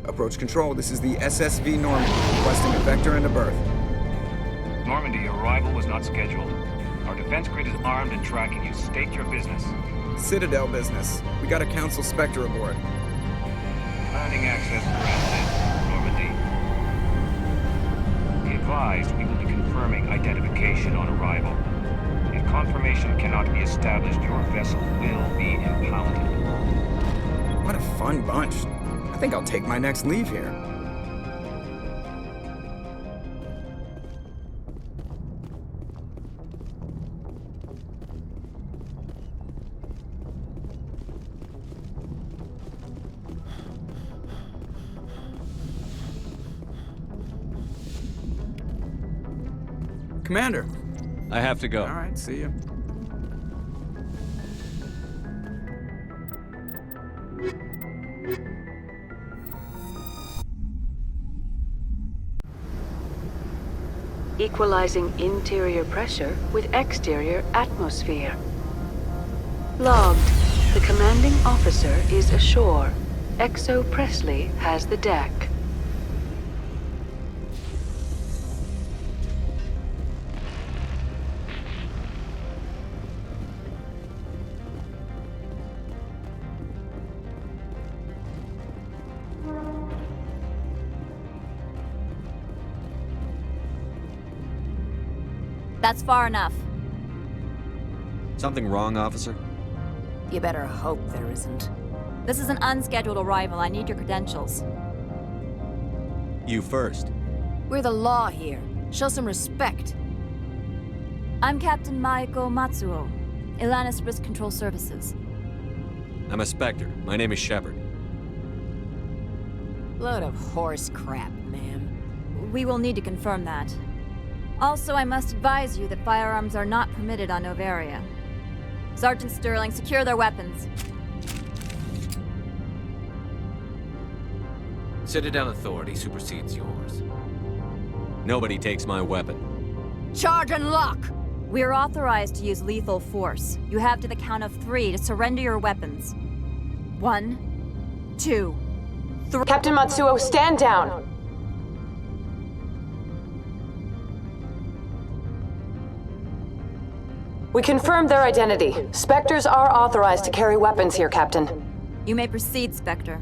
Approach control, this is the SSV Normandy, requesting a vector and a berth. Normandy, your arrival was not scheduled. Our defense grid is armed and tracking you. State your business. Citadel business. We got a Council Spectre aboard. Landing access granted, Normandy. Be advised, we will be confirming identification on arrival. If confirmation cannot be established, your vessel will be impounded. What a fun bunch. I think I'll take my next leave here. Commander. I have to go. All right, see you. Equalizing interior pressure with exterior atmosphere. Logged. The commanding officer is ashore. Exo Presley has the deck. That's far enough. Something wrong, officer? You better hope there isn't. This is an unscheduled arrival. I need your credentials. You first. We're the law here. Show some respect. I'm Captain Maiko Matsuo, Ilanis Risk Control Services. I'm a Spectre. My name is Shepard. Load of horse crap, ma'am. We will need to confirm that. Also, I must advise you that firearms are not permitted on NOVERIA. Sergeant Sterling, secure their weapons. Citadel authority supersedes yours. Nobody takes my weapon. Charge and lock! We are authorized to use lethal force. You have to the count of 3 to surrender your weapons. 1, 2, 3. Captain Matsuo, stand down! We confirmed their identity. Spectres are authorized to carry weapons here, Captain. You may proceed, Spectre.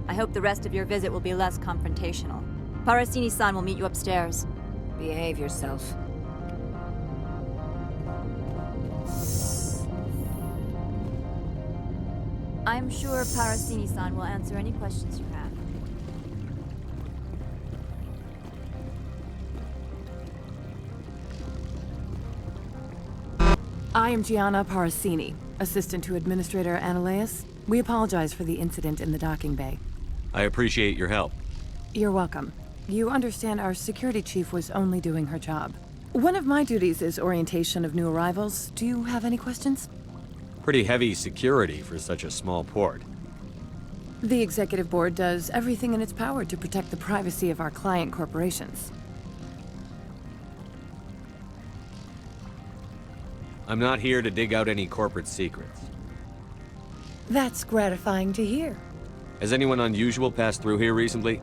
I hope the rest of your visit will be less confrontational. Parasini-san will meet you upstairs. Behave yourself. I'm sure Parasini-san will answer any questions you have. I am Gianna Parasini, assistant to Administrator Ananias. We apologize for the incident in the docking bay. I appreciate your help. You're welcome. You understand our security chief was only doing her job. One of my duties is orientation of new arrivals. Do you have any questions? Pretty heavy security for such a small port. The Executive Board does everything in its power to protect the privacy of our client corporations. I'm not here to dig out any corporate secrets. That's gratifying to hear. Has anyone unusual passed through here recently?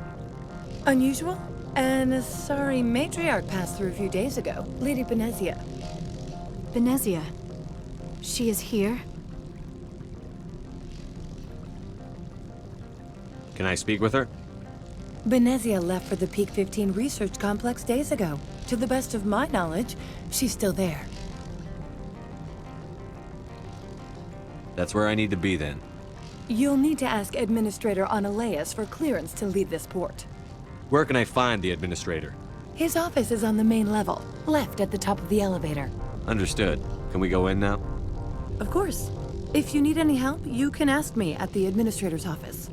Unusual? And a sorry matriarch passed through a few days ago. Lady Benezia. Benezia? She is here? Can I speak with her? Benezia left for the Peak 15 research complex days ago. To the best of my knowledge, she's still there. That's where I need to be then. You'll need to ask Administrator Analeas for clearance to leave this port. Where can I find the administrator? His office is on the main level, left at the top of the elevator. Understood. Can we go in now? Of course. If you need any help, you can ask me at the Administrator's office.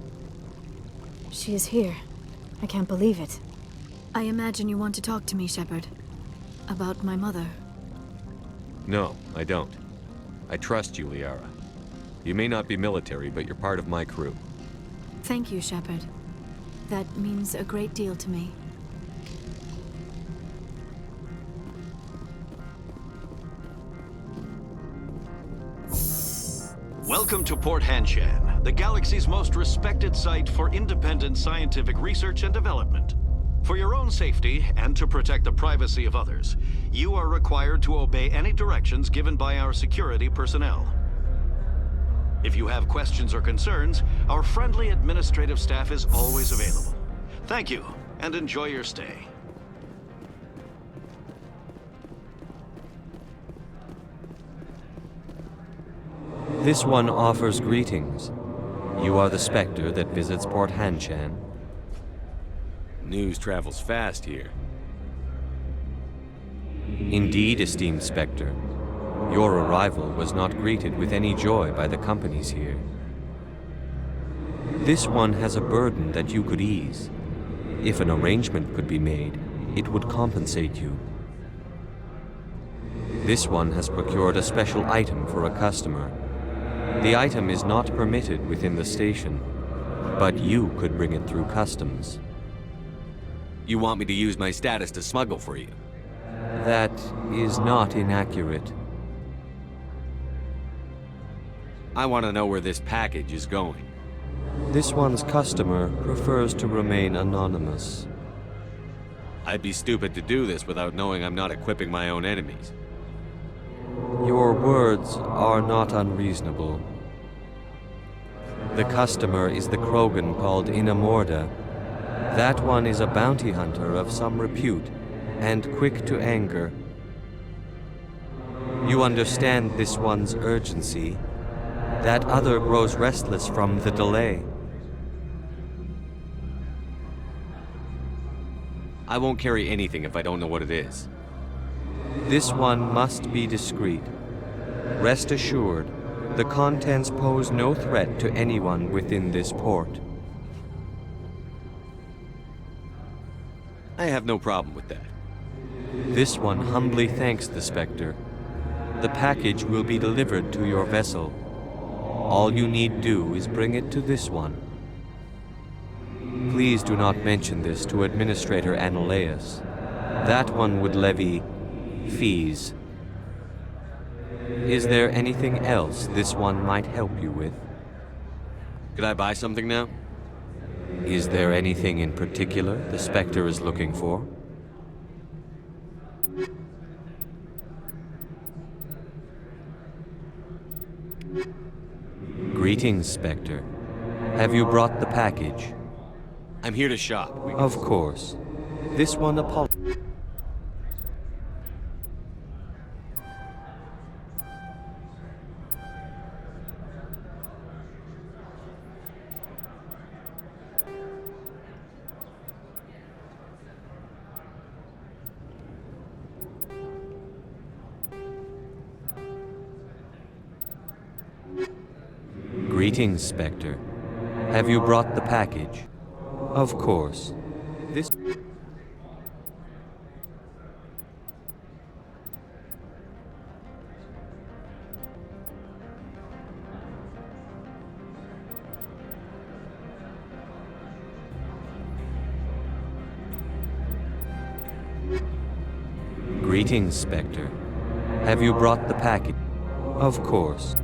She is here. I can't believe it. I imagine you want to talk to me, Shepard. About my mother. No, I don't. I trust you, Liara. You may not be military, but you're part of my crew. Thank you, Shepard. That means a great deal to me. Welcome to Port Hanshan, the galaxy's most respected site for independent scientific research and development. For your own safety, and to protect the privacy of others, you are required to obey any directions given by our security personnel. If you have questions or concerns, our friendly administrative staff is always available. Thank you, and enjoy your stay. This one offers greetings. You are the Spectre that visits Port Hanshan. News travels fast here. Indeed, esteemed Spectre. Your arrival was not greeted with any joy by the companies here. This one has a burden that you could ease. If an arrangement could be made, it would compensate you. This one has procured a special item for a customer. The item is not permitted within the station, but you could bring it through customs. You want me to use my status to smuggle for you? That is not inaccurate. I want to know where this package is going. This one's customer prefers to remain anonymous. I'd be stupid to do this without knowing I'm not equipping my own enemies. Your words are not unreasonable. The customer is the Krogan called Inamorda. That one is a bounty hunter of some repute, and quick to anger. You understand this one's urgency. That other grows restless from the delay. I won't carry anything if I don't know what it is. This one must be discreet. Rest assured, the contents pose no threat to anyone within this port. I have no problem with that. This one humbly thanks the Spectre. The package will be delivered to your vessel. All you need do is bring it to this one. Please do not mention this to Administrator Analeas. That one would levy fees. Is there anything else this one might help you with? Could I buy something now? Is there anything in particular the Spectre is looking for? Greetings, Spectre. Have you brought the package? I'm here to shop. Of course. This one apologizes. Greetings, Spectre. Have you brought the package? Of course. This... Greetings, Spectre. Have you brought the package? Of course.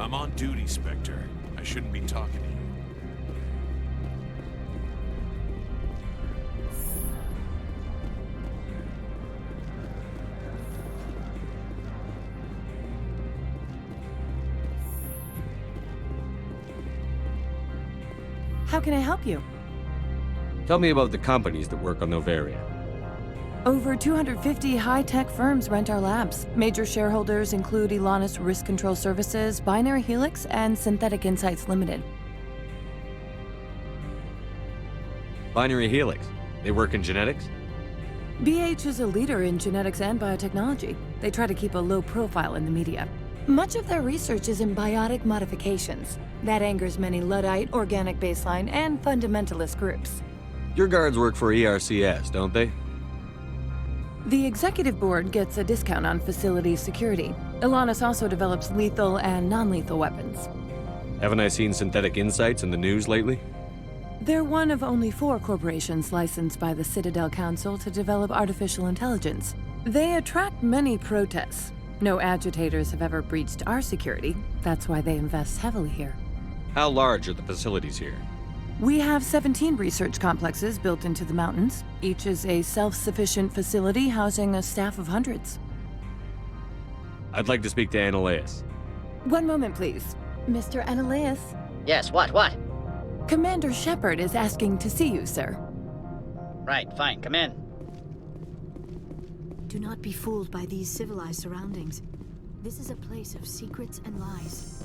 I'm on duty, Spectre. I shouldn't be talking to you. How can I help you? Tell me about the companies that work on Noveria. Over 250 high-tech firms rent our labs. Major shareholders include Elanus Risk Control Services, Binary Helix, and Synthetic Insights Limited. Binary Helix. They work in genetics? BH is a leader in genetics and biotechnology. They try to keep a low profile in the media. Much of their research is in biotic modifications. That angers many Luddite, organic baseline, and fundamentalist groups. Your guards work for ERCS, don't they? The executive board gets a discount on facility security. Elanus also develops lethal and non-lethal weapons. Haven't I seen Synthetic Insights in the news lately? They're one of only 4 corporations licensed by the Citadel Council to develop artificial intelligence. They attract many protests. No agitators have ever breached our security. That's why they invest heavily here. How large are the facilities here? We have 17 research complexes built into the mountains. Each is a self-sufficient facility housing a staff of hundreds. I'd like to speak to Annaleus. One moment, please. Mr. Annaleus? Yes, what? Commander Shepard is asking to see you, sir. Right, fine, come in. Do not be fooled by these civilized surroundings. This is a place of secrets and lies.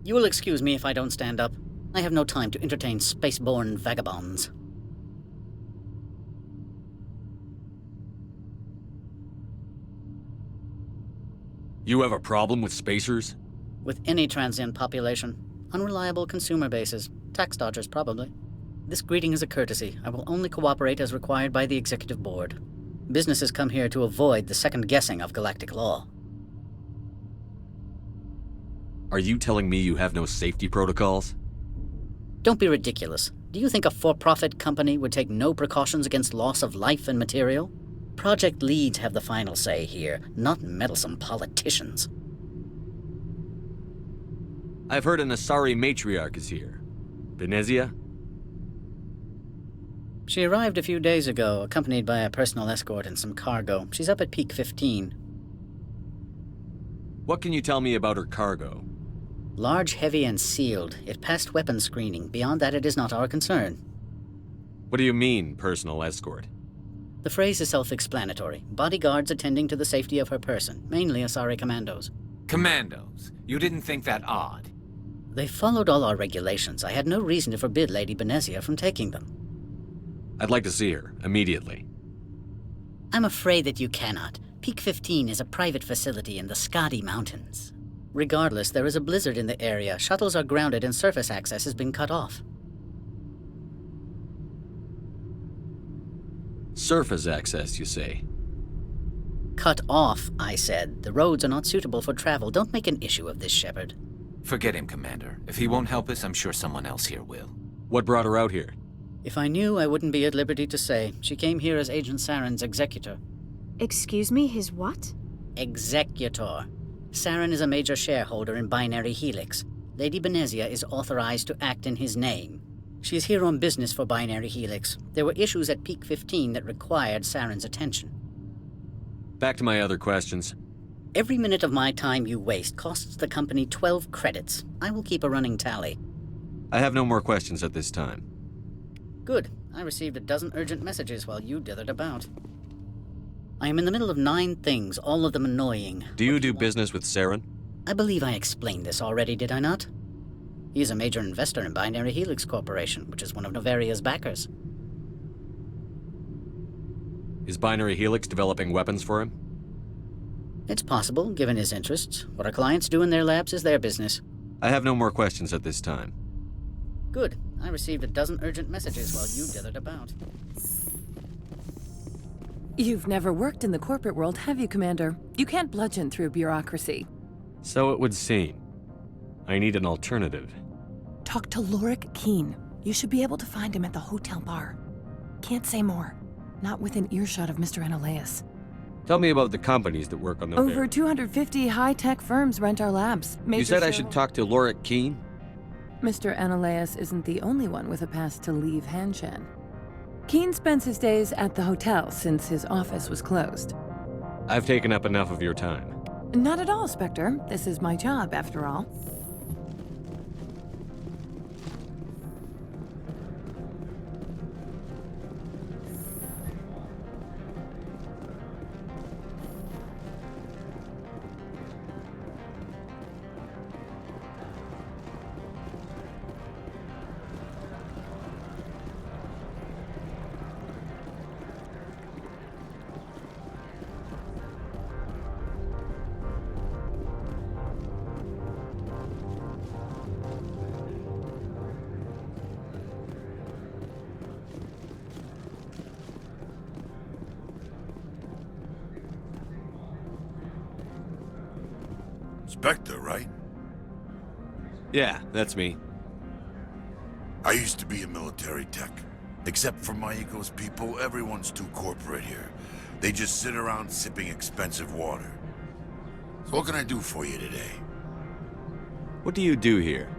You will excuse me if I don't stand up. I have no time to entertain spaceborne vagabonds. You have a problem with spacers? With any transient population. Unreliable consumer bases. Tax dodgers, probably. This greeting is a courtesy. I will only cooperate as required by the executive board. Businesses come here to avoid the second guessing of galactic law. Are you telling me you have no safety protocols? Don't be ridiculous. Do you think a for-profit company would take no precautions against loss of life and material? Project leads have the final say here, not meddlesome politicians. I've heard an Asari matriarch is here. Venezia? She arrived a few days ago, accompanied by a personal escort and some cargo. She's up at Peak 15. What can you tell me about her cargo? Large, heavy, and sealed. It passed weapons screening. Beyond that, it is not our concern. What do you mean, personal escort? The phrase is self-explanatory. Bodyguards attending to the safety of her person, mainly Asari commandos. Commandos? You didn't think that odd? They followed all our regulations. I had no reason to forbid Lady Venezia from taking them. I'd like to see her, immediately. I'm afraid that you cannot. Peak 15 is a private facility in the Skadi Mountains. Regardless, there is a blizzard in the area. Shuttles are grounded and surface access has been cut off. Surface access, you say? Cut off, I said. The roads are not suitable for travel. Don't make an issue of this, Shepard. Forget him, Commander. If he won't help us, I'm sure someone else here will. What brought her out here? If I knew, I wouldn't be at liberty to say. She came here as Agent Saren's executor. Excuse me, his what? Executor. Saren is a major shareholder in Binary Helix. Lady Venezia is authorized to act in his name. She is here on business for Binary Helix. There were issues at Peak 15 that required Saren's attention. Back to my other questions. Every minute of my time you waste costs the company 12 credits. I will keep a running tally. I have no more questions at this time. Good. I received a dozen urgent messages while you dithered about. I am in the middle of 9 things, all of them annoying. Do you do business with Saren? I believe I explained this already, did I not? He is a major investor in Binary Helix Corporation, which is one of Noveria's backers. Is Binary Helix developing weapons for him? It's possible, given his interests. What our clients do in their labs is their business. I have no more questions at this time. Good. I received a dozen urgent messages while you dithered about. You've never worked in the corporate world, have you, Commander? You can't bludgeon through bureaucracy. So it would seem. I need an alternative. Talk to Lorik Keen. You should be able to find him at the hotel bar. Can't say more. Not within earshot of Mr. Annaleus. Tell me about the companies that work on the Over 250 high-tech firms rent our labs. You said I should talk to Lorik Keen? Mr. Annaleus isn't the only one with a pass to leave Hanshan. Keen spends his days at the hotel since his office was closed. I've taken up enough of your time. Not at all, Spectre. This is my job, after all. Spectre, right? Yeah, that's me. I used to be a military tech. Except for my ego's people, everyone's too corporate here. They just sit around sipping expensive water. So what can I do for you today? What do you do here?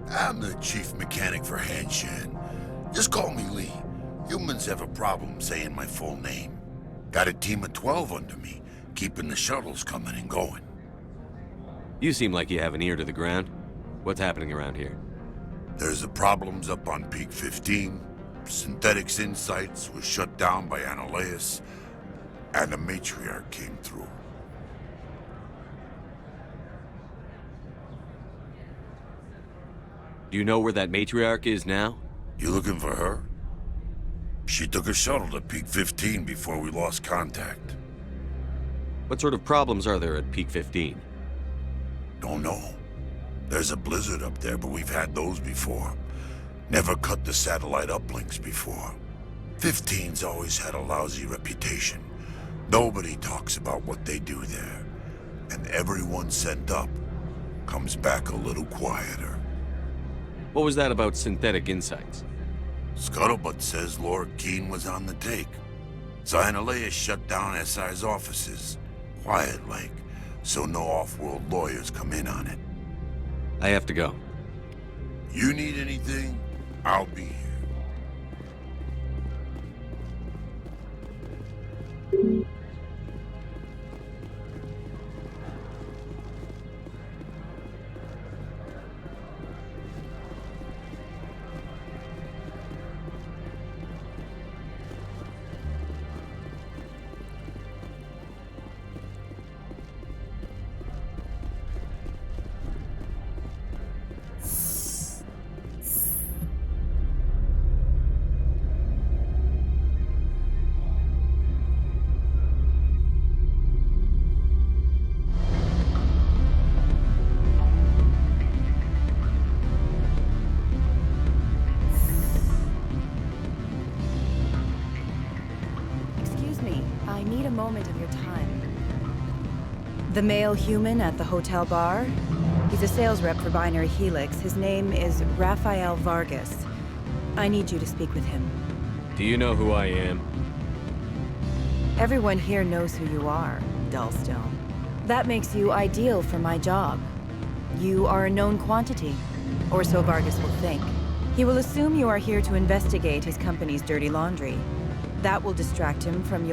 I'm the chief mechanic for Hanshan. Just call me Lee. Humans have a problem saying my full name. Got a team of 12 under me, keeping the shuttles coming and going. You seem like you have an ear to the ground. What's happening around here? There's the problems up on Peak 15. Synthetics Insights was shut down by Annihilus, and the Matriarch came through. Do you know where that Matriarch is now? You looking for her? She took a shuttle to Peak 15 before we lost contact. What sort of problems are there at Peak 15? Don't know. There's a blizzard up there, but we've had those before. Never cut the satellite uplinks before. 15's always had a lousy reputation. Nobody talks about what they do there. And everyone sent up comes back a little quieter. What was that about Synthetic Insights? Scuttlebutt says Lord Keene was on the take. Annihilus shut down SI's offices. Quiet-like, so no off-world lawyers come in on it. I have to go. You need anything, I'll be here. The male human at the hotel bar? He's a sales rep for Binary Helix. His name is Rafael Vargas. I need you to speak with him. Do you know who I am? Everyone here knows who you are, Dullstone. That makes you ideal for my job. You are a known quantity, or so Vargas will think. He will assume you are here to investigate his company's dirty laundry. That will distract him from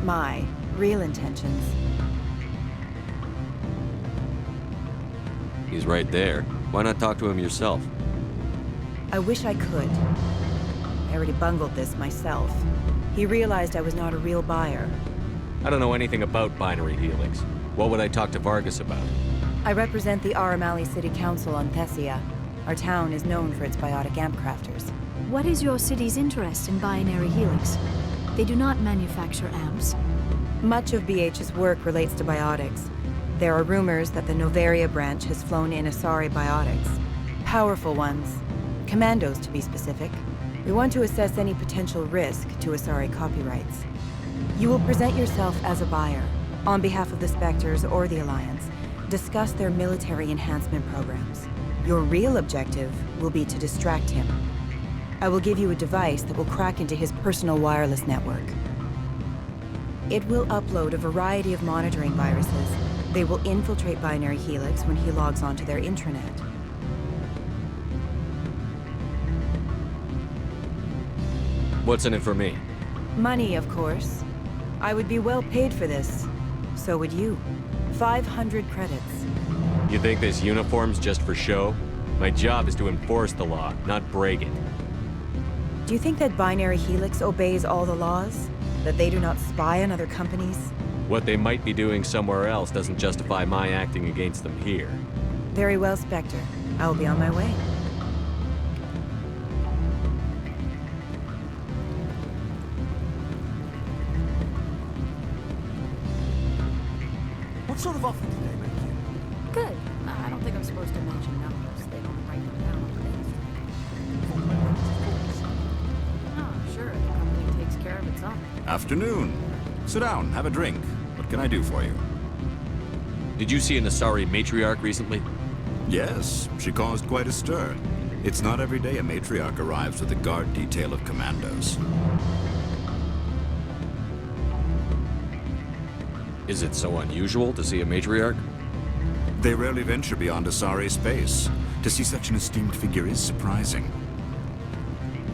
my real intentions. He's right there. Why not talk to him yourself? I wish I could. I already bungled this myself. He realized I was not a real buyer. I don't know anything about Binary Helix. What would I talk to Vargas about? I represent the Aramali City Council on Thessia. Our town is known for its biotic amp crafters. What is your city's interest in Binary Helix? They do not manufacture amps. Much of BH's work relates to biotics. There are rumors that the NOVERIA branch has flown in Asari biotics. Powerful ones. Commandos, to be specific. We want to assess any potential risk to Asari copyrights. You will present yourself as a buyer, on behalf of the Spectres or the Alliance. Discuss their military enhancement programs. Your real objective will be to distract him. I will give you a device that will crack into his personal wireless network. It will upload a variety of monitoring viruses. They will infiltrate Binary Helix when he logs onto their intranet. What's in it for me? Money, of course. I would be well paid for this. So would you. 500 credits. You think this uniform's just for show? My job is to enforce the law, not break it. Do you think that Binary Helix obeys all the laws? That they do not spy on other companies? What they might be doing somewhere else doesn't justify my acting against them here. Very well, Spectre. I will be on my way. What sort of offer did they make you? Good. I don't think I'm supposed to mention numbers. They don't write them down on the list. Oh, sure. The company takes care of its own. Afternoon. Sit down, have a drink. What can I do for you? Did you see an Asari matriarch recently? Yes, she caused quite a stir. It's not every day a matriarch arrives with a guard detail of commandos. Is it so unusual to see a matriarch? They rarely venture beyond Asari space. To see such an esteemed figure is surprising.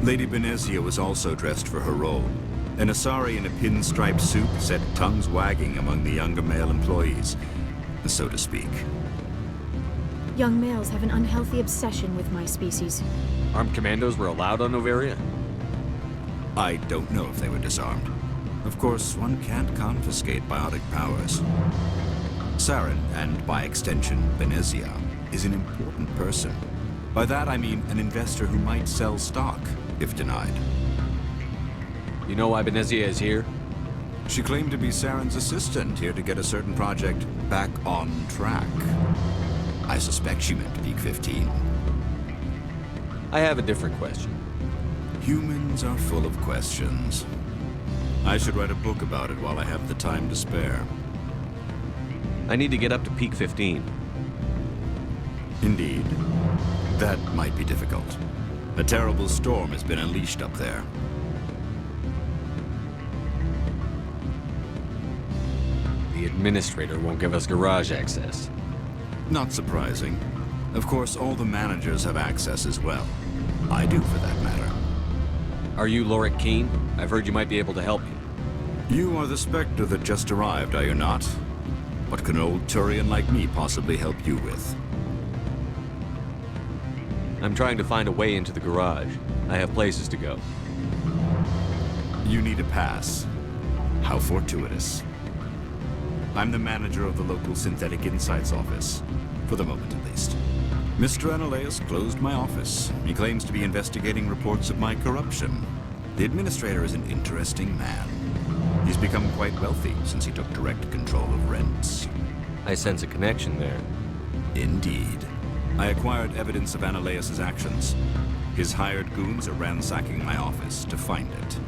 Lady Benezia was also dressed for her role. An Asari in a pinstripe suit set tongues wagging among the younger male employees, so to speak. Young males have an unhealthy obsession with my species. Armed commandos were allowed on Noveria? I don't know if they were disarmed. Of course, one can't confiscate biotic powers. Saren, and by extension, Benezia, is an important person. By that I mean an investor who might sell stock, if denied. You know why Benezia is here? She claimed to be Saren's assistant, here to get a certain project back on track. I suspect she meant Peak 15. I have a different question. Humans are full of questions. I should write a book about it while I have the time to spare. I need to get up to Peak 15. Indeed. That might be difficult. A terrible storm has been unleashed up there. The administrator won't give us garage access. Not surprising. Of course, all the managers have access as well. I do, for that matter. Are you Lorik Keen? I've heard you might be able to help me. You are the Spectre that just arrived, are you not? What can an old Turian like me possibly help you with? I'm trying to find a way into the garage. I have places to go. You need a pass. How fortuitous. I'm the manager of the local Synthetic Insights office. For the moment, at least. Mr. Analeus closed my office. He claims to be investigating reports of my corruption. The administrator is an interesting man. He's become quite wealthy since he took direct control of rents. I sense a connection there. Indeed. I acquired evidence of Analeus' actions. His hired goons are ransacking my office to find it.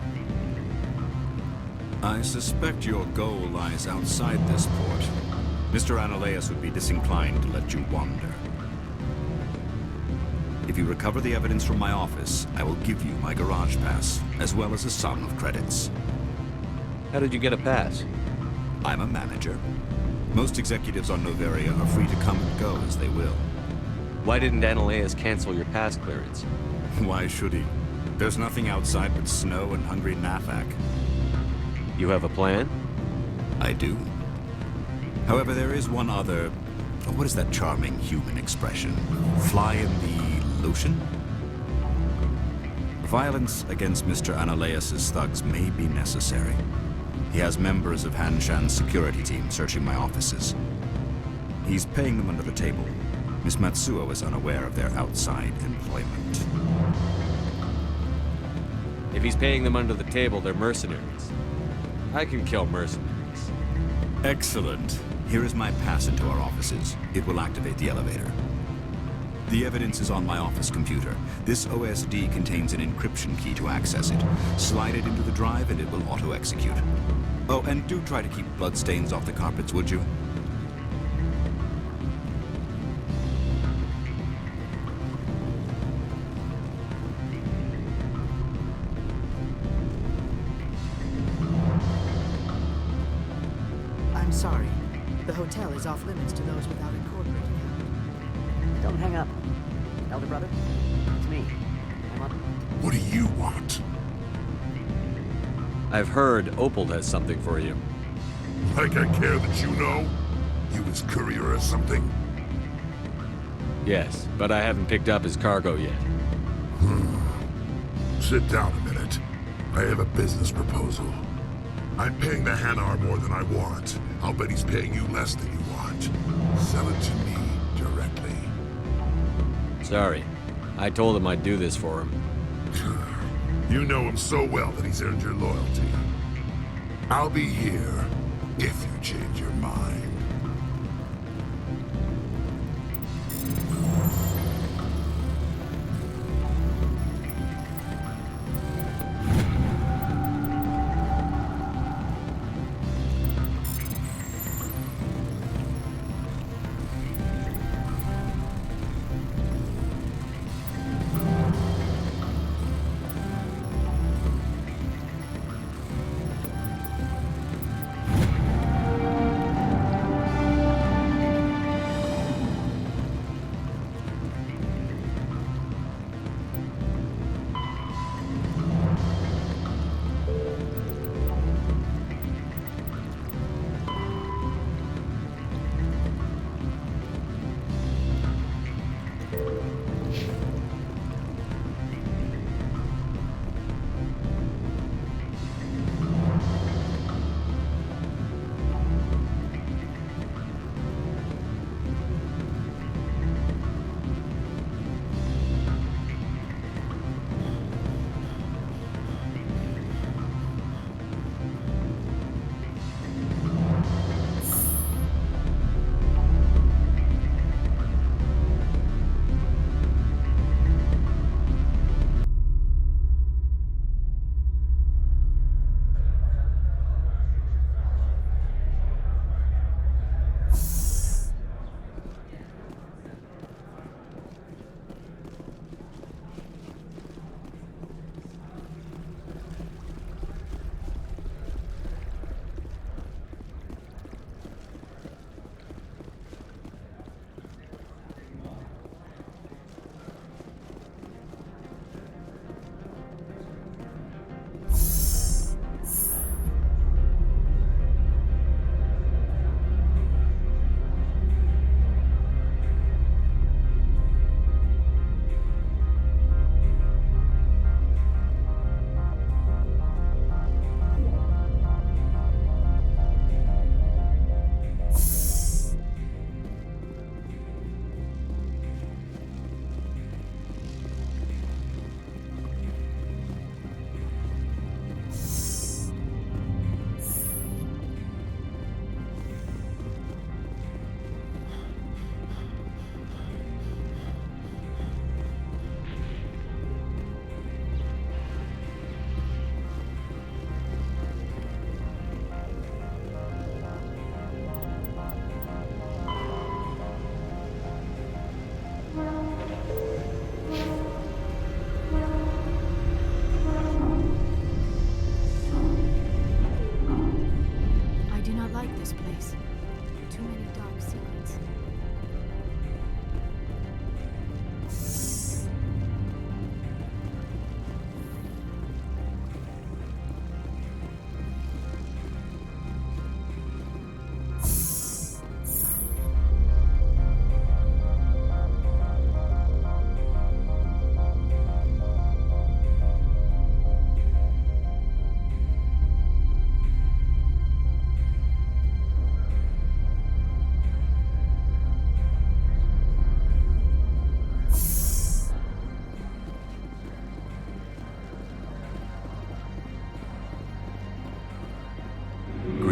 I suspect your goal lies outside this port. Mr. Analeus would be disinclined to let you wander. If you recover the evidence from my office, I will give you my garage pass, as well as a sum of credits. How did you get a pass? I'm a manager. Most executives on Noveria are free to come and go as they will. Why didn't Analeus cancel your pass clearance? Why should he? There's nothing outside but snow and hungry Nafak. You have a plan? I do. However, there is one other... what is that charming human expression? Fly in the lotion? Violence against Mr. Analeus' thugs may be necessary. He has members of Hanshan's security team searching my offices. He's paying them under the table. Miss Matsuo is unaware of their outside employment. If he's paying them under the table, they're mercenaries. I can kill mercenaries. Excellent. Here is my pass into our offices. It will activate the elevator. The evidence is on my office computer. This OSD contains an encryption key to access it. Slide it into the drive and it will auto-execute. Oh, and do try to keep bloodstains off the carpets, would you? I'm sorry. The hotel is off limits to those without a corporate account. Don't hang up. Elder brother, it's me. I'm up. What do you want? I've heard Opal has something for you. Like I care that you know? You his courier or something? Yes, but I haven't picked up his cargo yet. Sit down a minute. I have a business proposal. I'm paying the Hanar more than I want. I'll bet he's paying you less than you want. Sell it to me directly. Sorry. I told him I'd do this for him. You know him so well that he's earned your loyalty. I'll be here if you change your mind.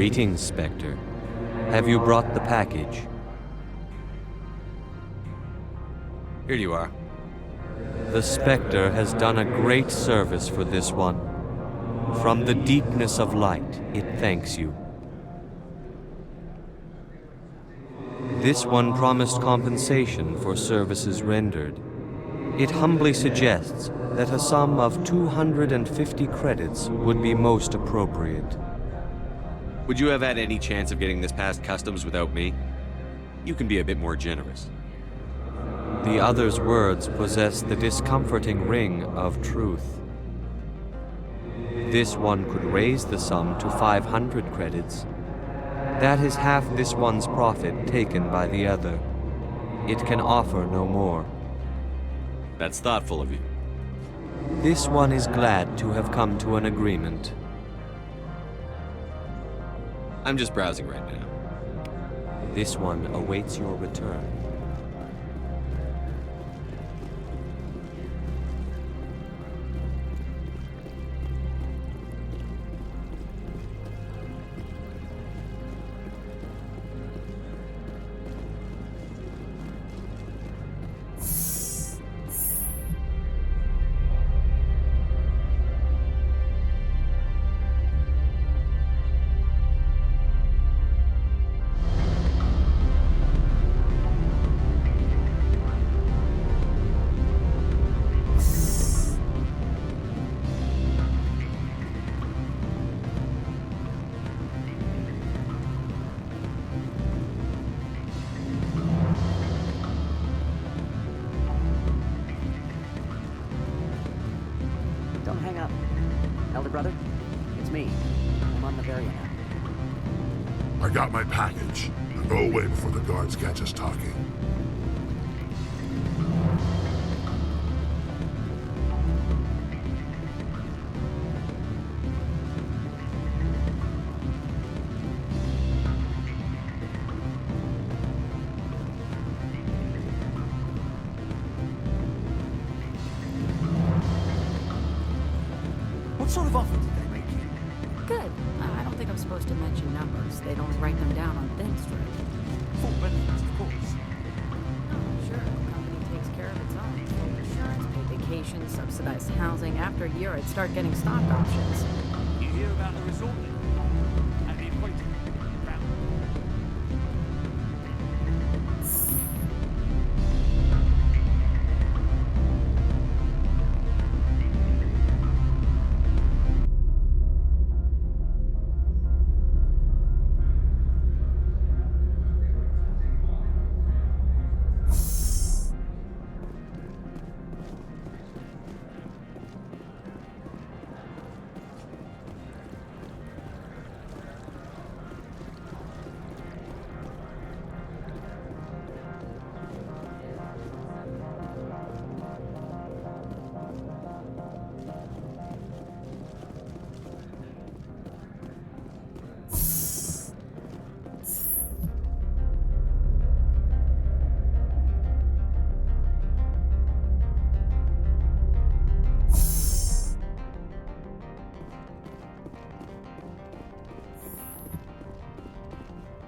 Greetings, Spectre. Have you brought the package? Here you are. The Spectre has done a great service for this one. From the deepness of light, it thanks you. This one promised compensation for services rendered. It humbly suggests that a sum of 250 credits would be most appropriate. Would you have had any chance of getting this past customs without me? You can be a bit more generous. The other's words possess the discomforting ring of truth. This one could raise the sum to 500 credits. That is half this one's profit taken by the other. It can offer no more. That's thoughtful of you. This one is glad to have come to an agreement. I'm just browsing right now. This one awaits your return. Don't hang up. Elder brother, it's me. I'm on NOVERIA now. I got my package. Now go away before the guards catch us talking. What sort of offer did they make you? Good. I don't think I'm supposed to mention numbers. They'd only write them down on thin strip. Full benefits, of course. Oh, sure. The company takes care of its own. Full insurance, paid vacation, subsidized housing. After a year, I'd start getting stock options. You hear about the resort then? And the equator? Round.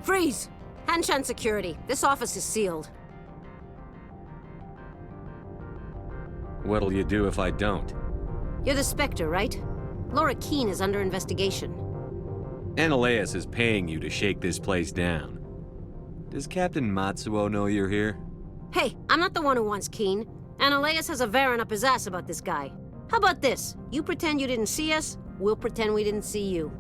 Freeze! Hanshan security. This office is sealed. What'll you do if I don't? You're the Spectre, right? Laura Keene is under investigation. Analeus is paying you to shake this place down. Does Captain Matsuo know you're here? Hey, I'm not the one who wants Keene. Analeus has a Varen up his ass about this guy. How about this? You pretend you didn't see us, we'll pretend we didn't see you.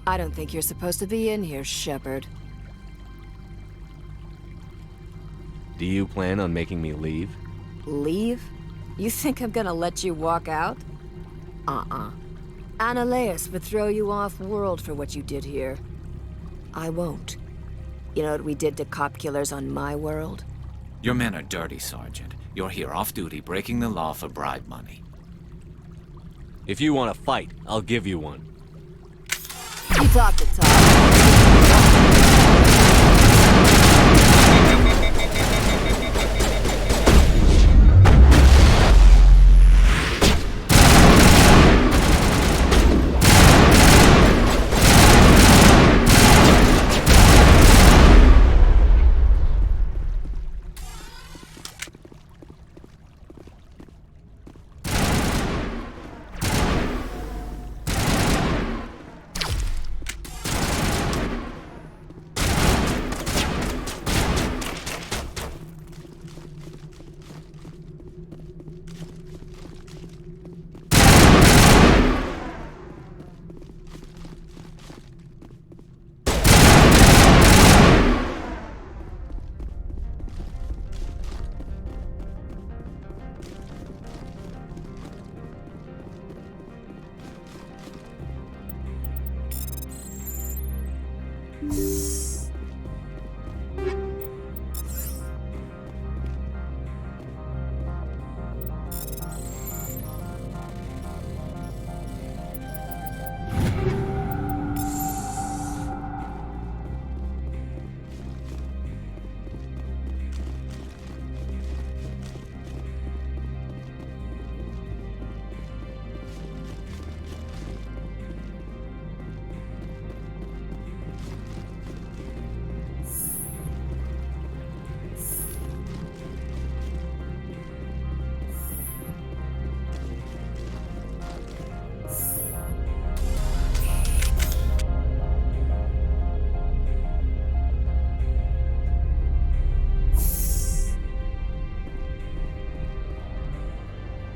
I don't think you're supposed to be in here, Shepard. Do you plan on making me leave? Leave? You think I'm gonna let you walk out? Annaleus would throw you off-world for what you did here. I won't. You know what we did to cop killers on my world? Your men are dirty, Sergeant. You're here off-duty, breaking the law for bribe money. If you want to fight, I'll give you one. You talk the talk.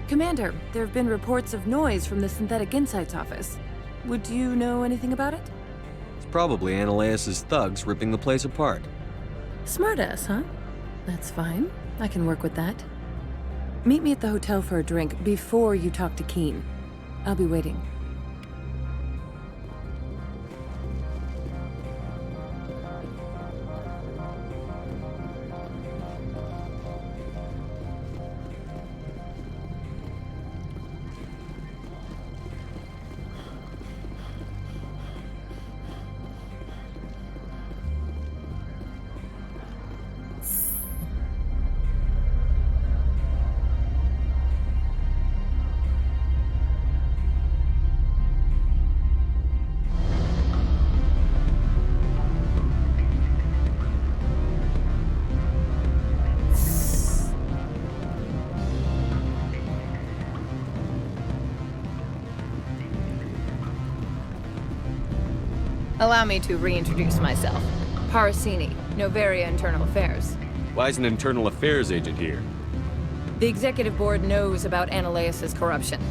Commander, there have been reports of noise from the Synthetic Insights office. Would you know anything about it? It's probably Annaleus' thugs ripping the place apart. Smartass, huh? That's fine. I can work with that. Meet me at the hotel for a drink before you talk to Keen. I'll be waiting. Allow me to reintroduce myself. Parasini, Noveria Internal Affairs. Why is an internal affairs agent here? The executive board knows about Annaleus' corruption.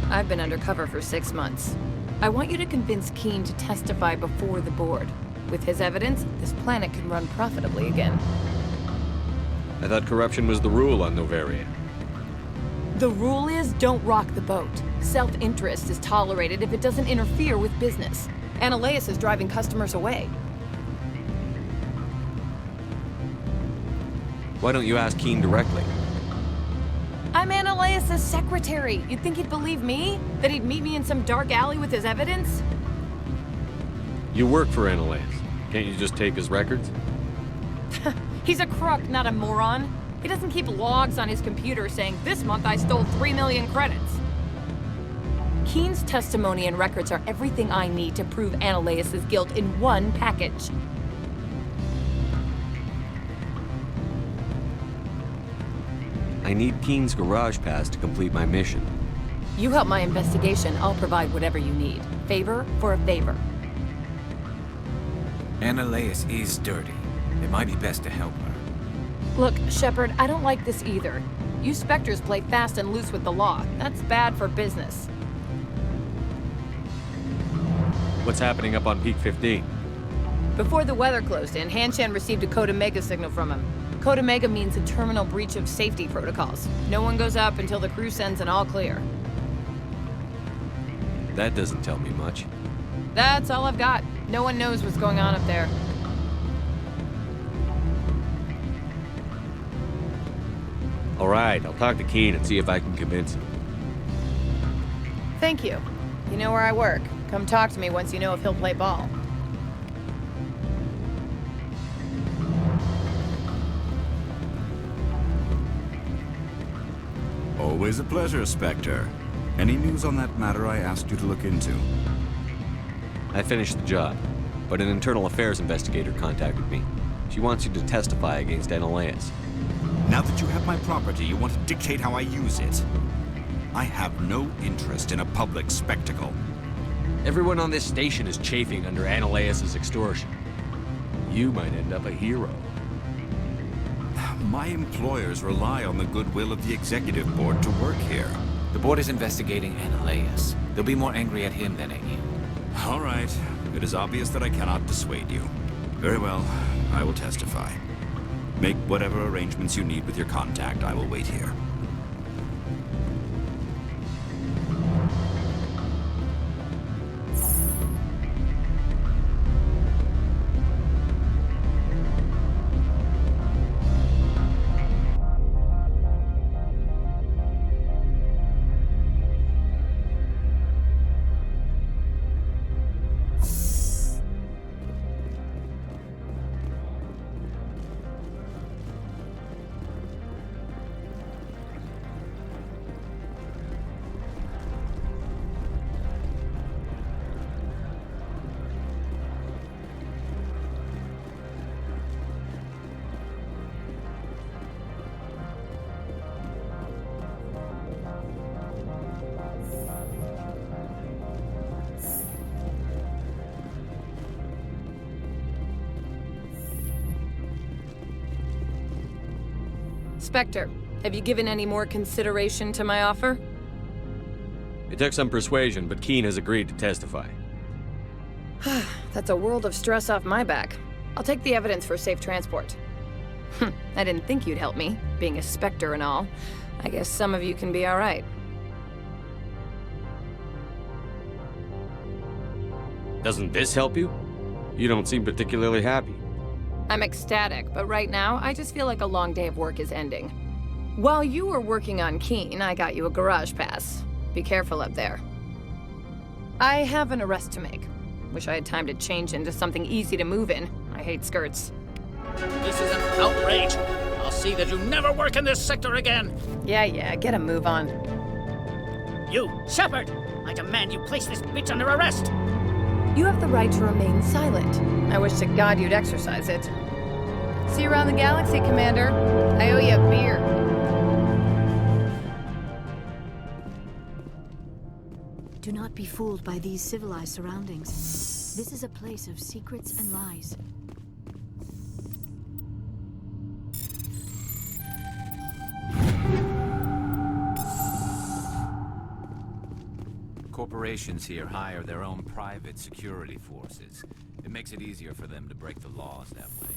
I've been undercover for 6 months. I want you to convince Keen to testify before the board. With his evidence, this planet can run profitably again. I thought corruption was the rule on Noveria. The rule is don't rock the boat. Self-interest is tolerated if it doesn't interfere with business. Annaleus is driving customers away. Why don't you ask Keen directly? I'm Annaleus' secretary. You'd think he'd believe me? That he'd meet me in some dark alley with his evidence? You work for Annaleus. Can't you just take his records? He's a crook, not a moron. He doesn't keep logs on his computer saying, this month I stole 3 million credits. Keen's testimony and records are everything I need to prove Annaleus' guilt in one package. I need Keen's garage pass to complete my mission. You help my investigation, I'll provide whatever you need. Favor for a favor. Annaleus is dirty. It might be best to help her. Look, Shepard, I don't like this either. You Spectres play fast and loose with the law. That's bad for business. What's happening up on Peak 15? Before the weather closed in, Hanshan received a Code Omega signal from him. Code Omega means a terminal breach of safety protocols. No one goes up until the crew sends an all clear. That doesn't tell me much. That's all I've got. No one knows what's going on up there. All right, I'll talk to Keen and see if I can convince him. Thank you. You know where I work. Come talk to me once you know if he'll play ball. Always a pleasure, Spectre. Any news on that matter I asked you to look into? I finished the job, but an internal affairs investigator contacted me. She wants you to testify against Anoleus. Now that you have my property, you want to dictate how I use it. I have no interest in a public spectacle. Everyone on this station is chafing under Anoleus' extortion. You might end up a hero. My employers rely on the goodwill of the executive board to work here. The board is investigating Anoleus. They'll be more angry at him than at you. All right. It is obvious that I cannot dissuade you. Very well. I will testify. Make whatever arrangements you need with your contact. I will wait here. Spectre, have you given any more consideration to my offer? It took some persuasion, but Keen has agreed to testify. That's a world of stress off my back. I'll take the evidence for safe transport. I didn't think you'd help me, being a Spectre and all. I guess some of you can be all right. Doesn't this help you? You don't seem particularly happy. I'm ecstatic, but right now, I just feel like a long day of work is ending. While you were working on Keen, I got you a garage pass. Be careful up there. I have an arrest to make. Wish I had time to change into something easy to move in. I hate skirts. This is an outrage. I'll see that you never work in this sector again. Yeah, get a move on. You, Shepard! I demand you place this bitch under arrest! You have the right to remain silent. I wish to God you'd exercise it. See you around the galaxy, Commander. I owe you a beer. Do not be fooled by these civilized surroundings. This is a place of secrets and lies. Corporations here hire their own private security forces. It makes it easier for them to break the laws that way.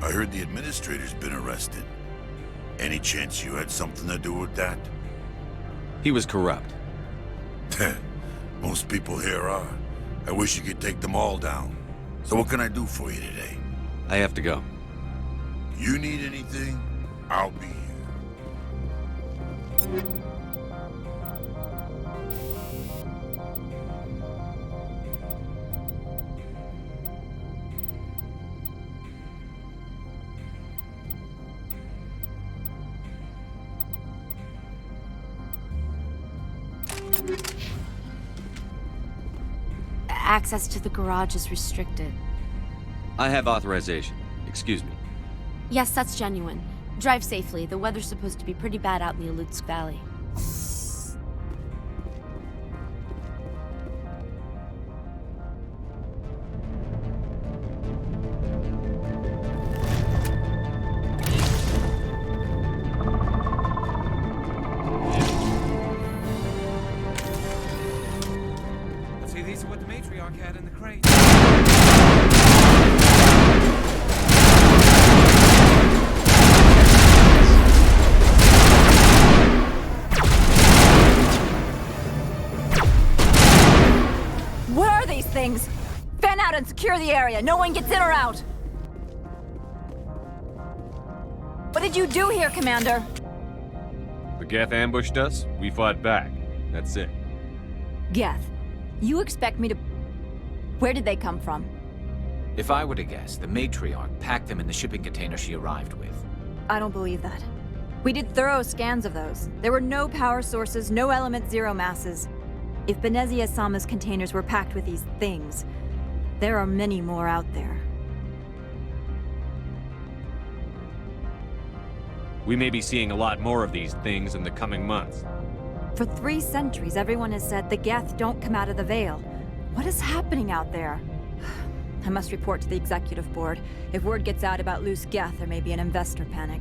I heard the administrator's been arrested. Any chance you had something to do with that? He was corrupt. Most people here are. I wish you could take them all down. So what can I do for you today? I have to go. You need anything, I'll be here. Access to the garage is restricted. I have authorization. Excuse me. Yes, that's genuine. Drive safely. The weather's supposed to be pretty bad out in the Alutsk Valley. See, these are what the matriarch had in the crate. What are these things? Fan out and secure the area. No one gets in or out. What did you do here, Commander? The Geth ambushed us. We fought back. That's it. Geth, you expect me to... Where did they come from? If I were to guess, the matriarch packed them in the shipping container she arrived with. I don't believe that. We did thorough scans of those. There were no power sources, no element zero masses. If Benezia Sama's containers were packed with these things, there are many more out there. We may be seeing a lot more of these things in the coming months. For 3 centuries, everyone has said the Geth don't come out of the Veil. What is happening out there? I must report to the executive board. If word gets out about loose Geth, there may be an investor panic.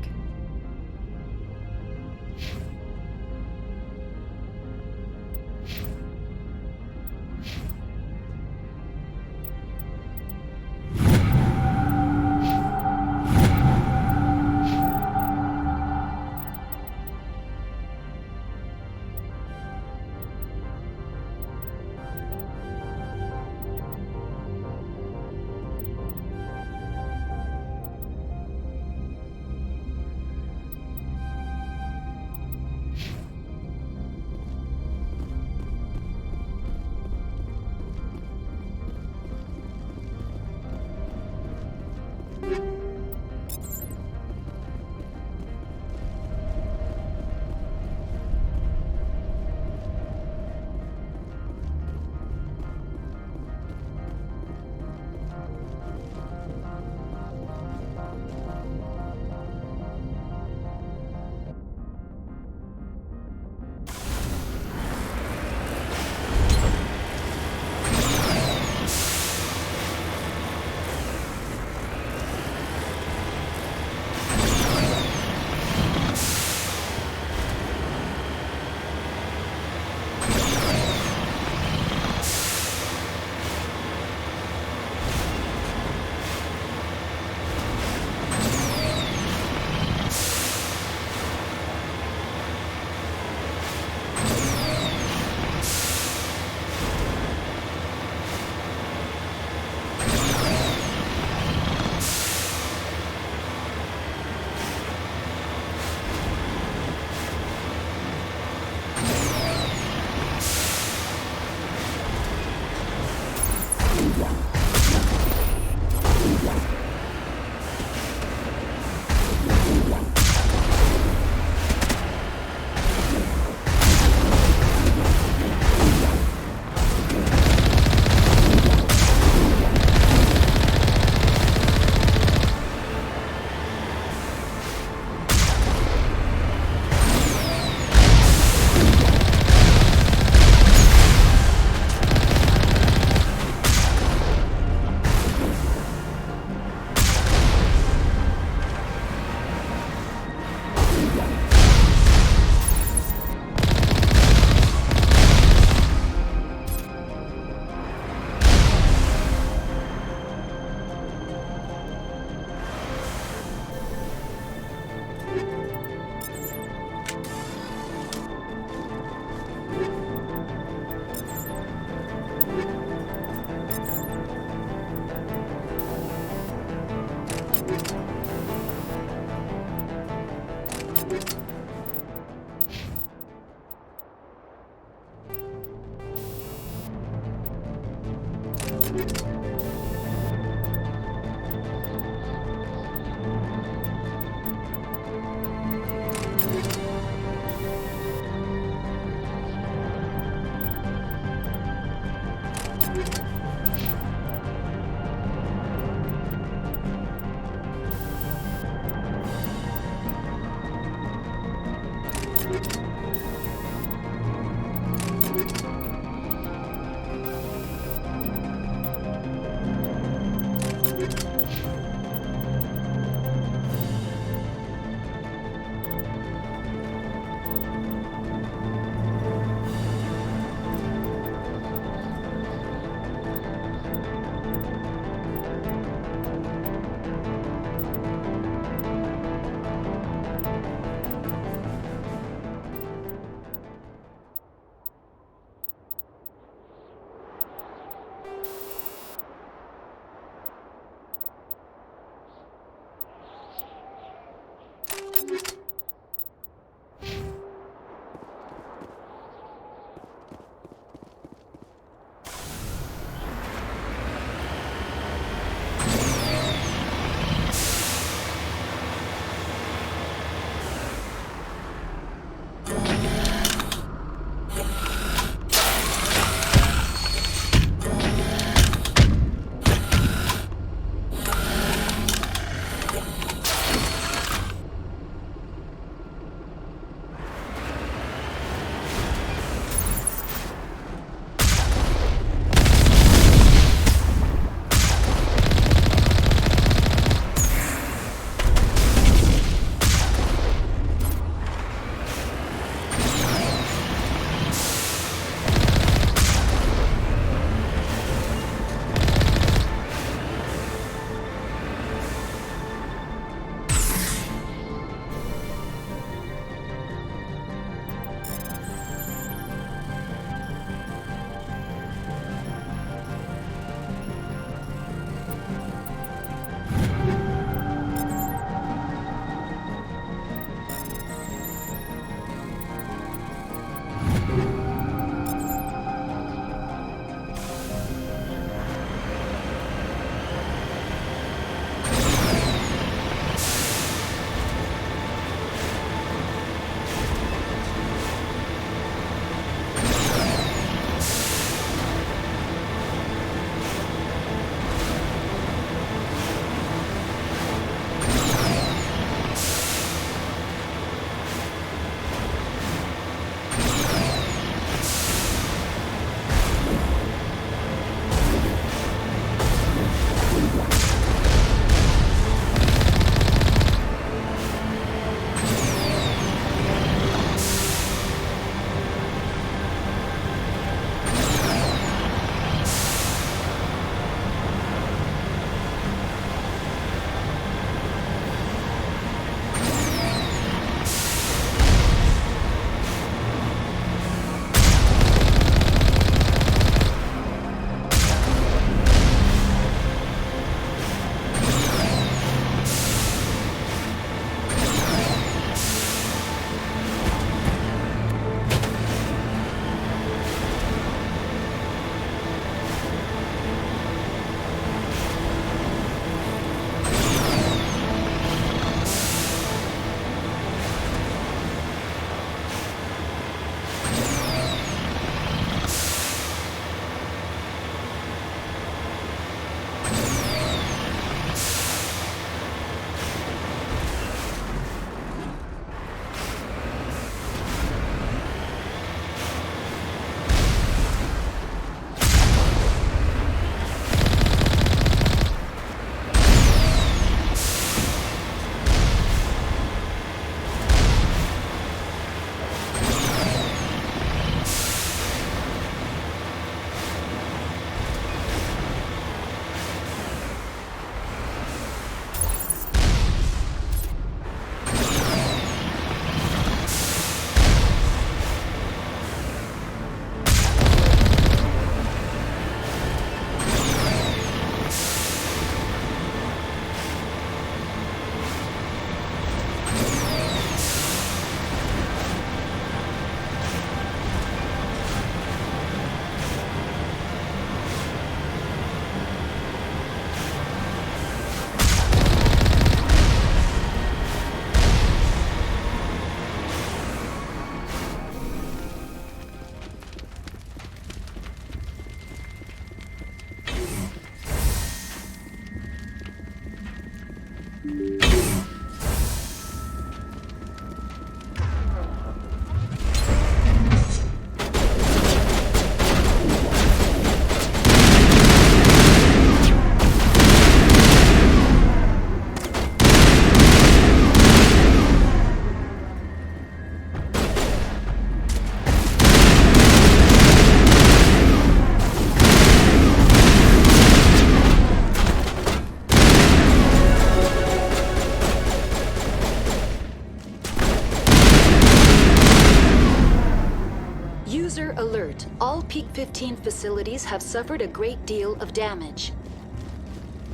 User alert. All Peak 15 facilities have suffered a great deal of damage.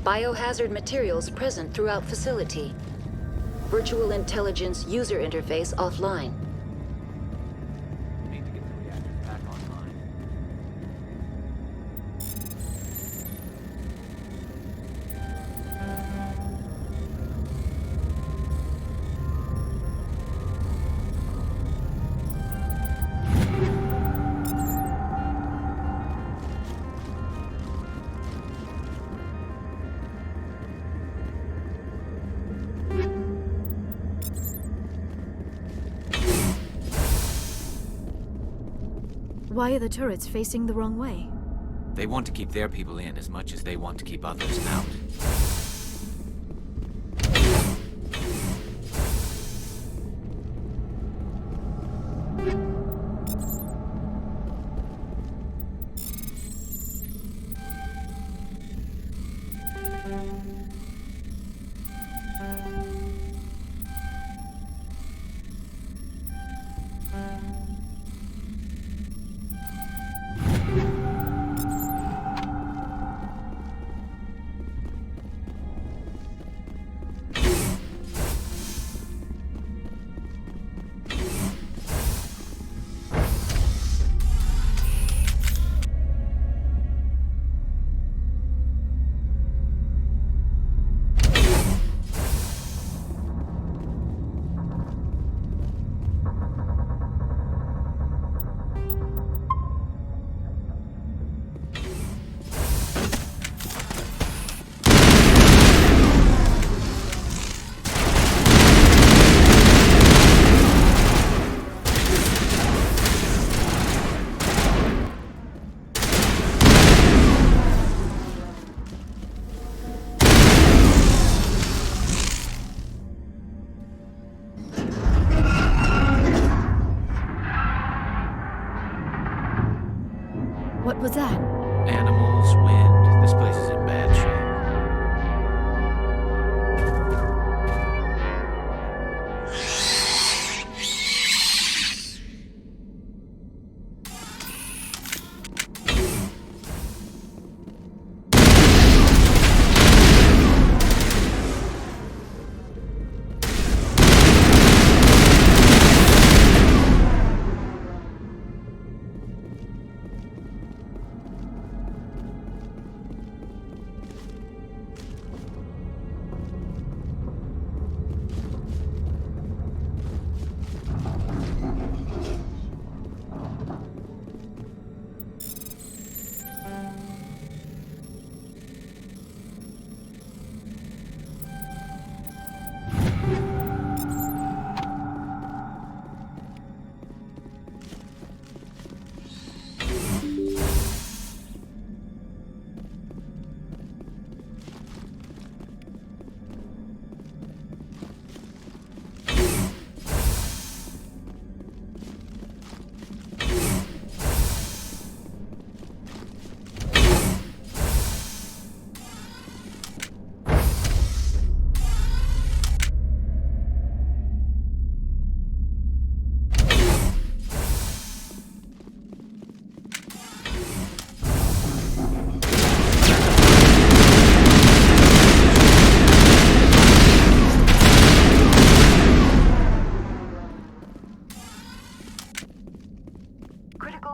Biohazard materials present throughout facility. Virtual intelligence user interface offline. Need to get the reactors back online. Why are the turrets facing the wrong way? They want to keep their people in as much as they want to keep others out. What was that? Animals, wind. This place is in bad shape.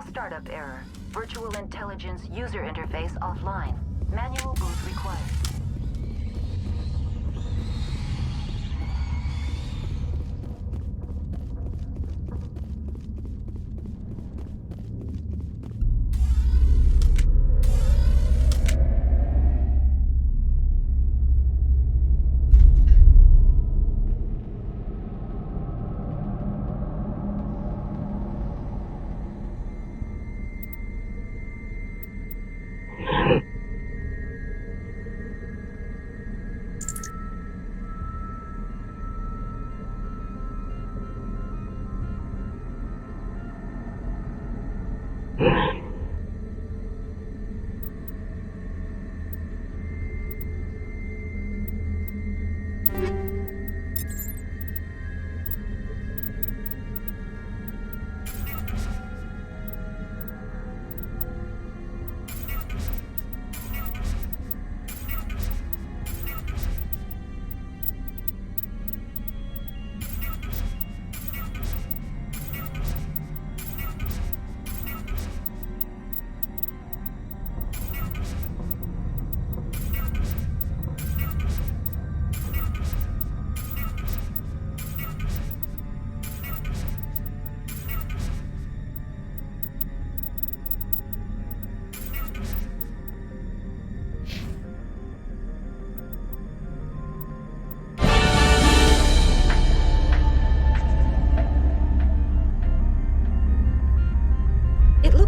Startup error. Virtual intelligence user interface offline. Manual boot required.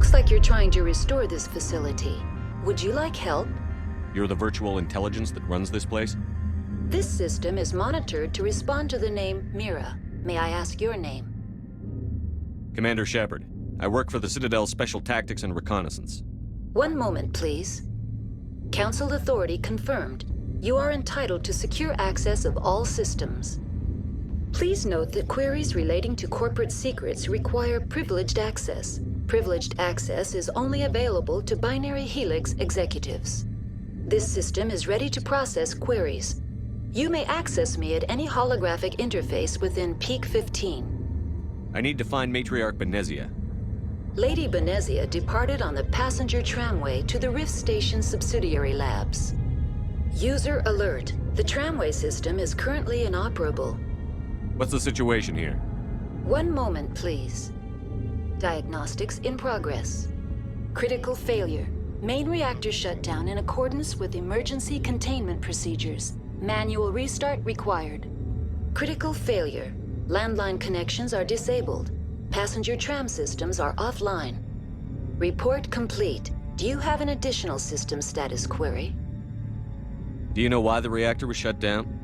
Looks like you're trying to restore this facility. Would you like help? You're the virtual intelligence that runs this place? This system is monitored to respond to the name Mira. May I ask your name? Commander Shepard. I work for the Citadel's Special Tactics and Reconnaissance. One moment, please. Council authority confirmed. You are entitled to secure access of all systems. Please note that queries relating to corporate secrets require privileged access. Privileged access is only available to Binary Helix executives. This system is ready to process queries. You may access me at any holographic interface within Peak 15. I need to find Matriarch Benezia. Lady Benezia departed on the passenger tramway to the Rift Station subsidiary labs. User alert. The tramway system is currently inoperable. What's the situation here? One moment, please. Diagnostics in progress. Critical failure. Main reactor shutdown in accordance with emergency containment procedures. Manual restart required. Critical failure. Landline connections are disabled. Passenger tram systems are offline. Report complete. Do you have an additional system status query? Do you know why the reactor was shut down?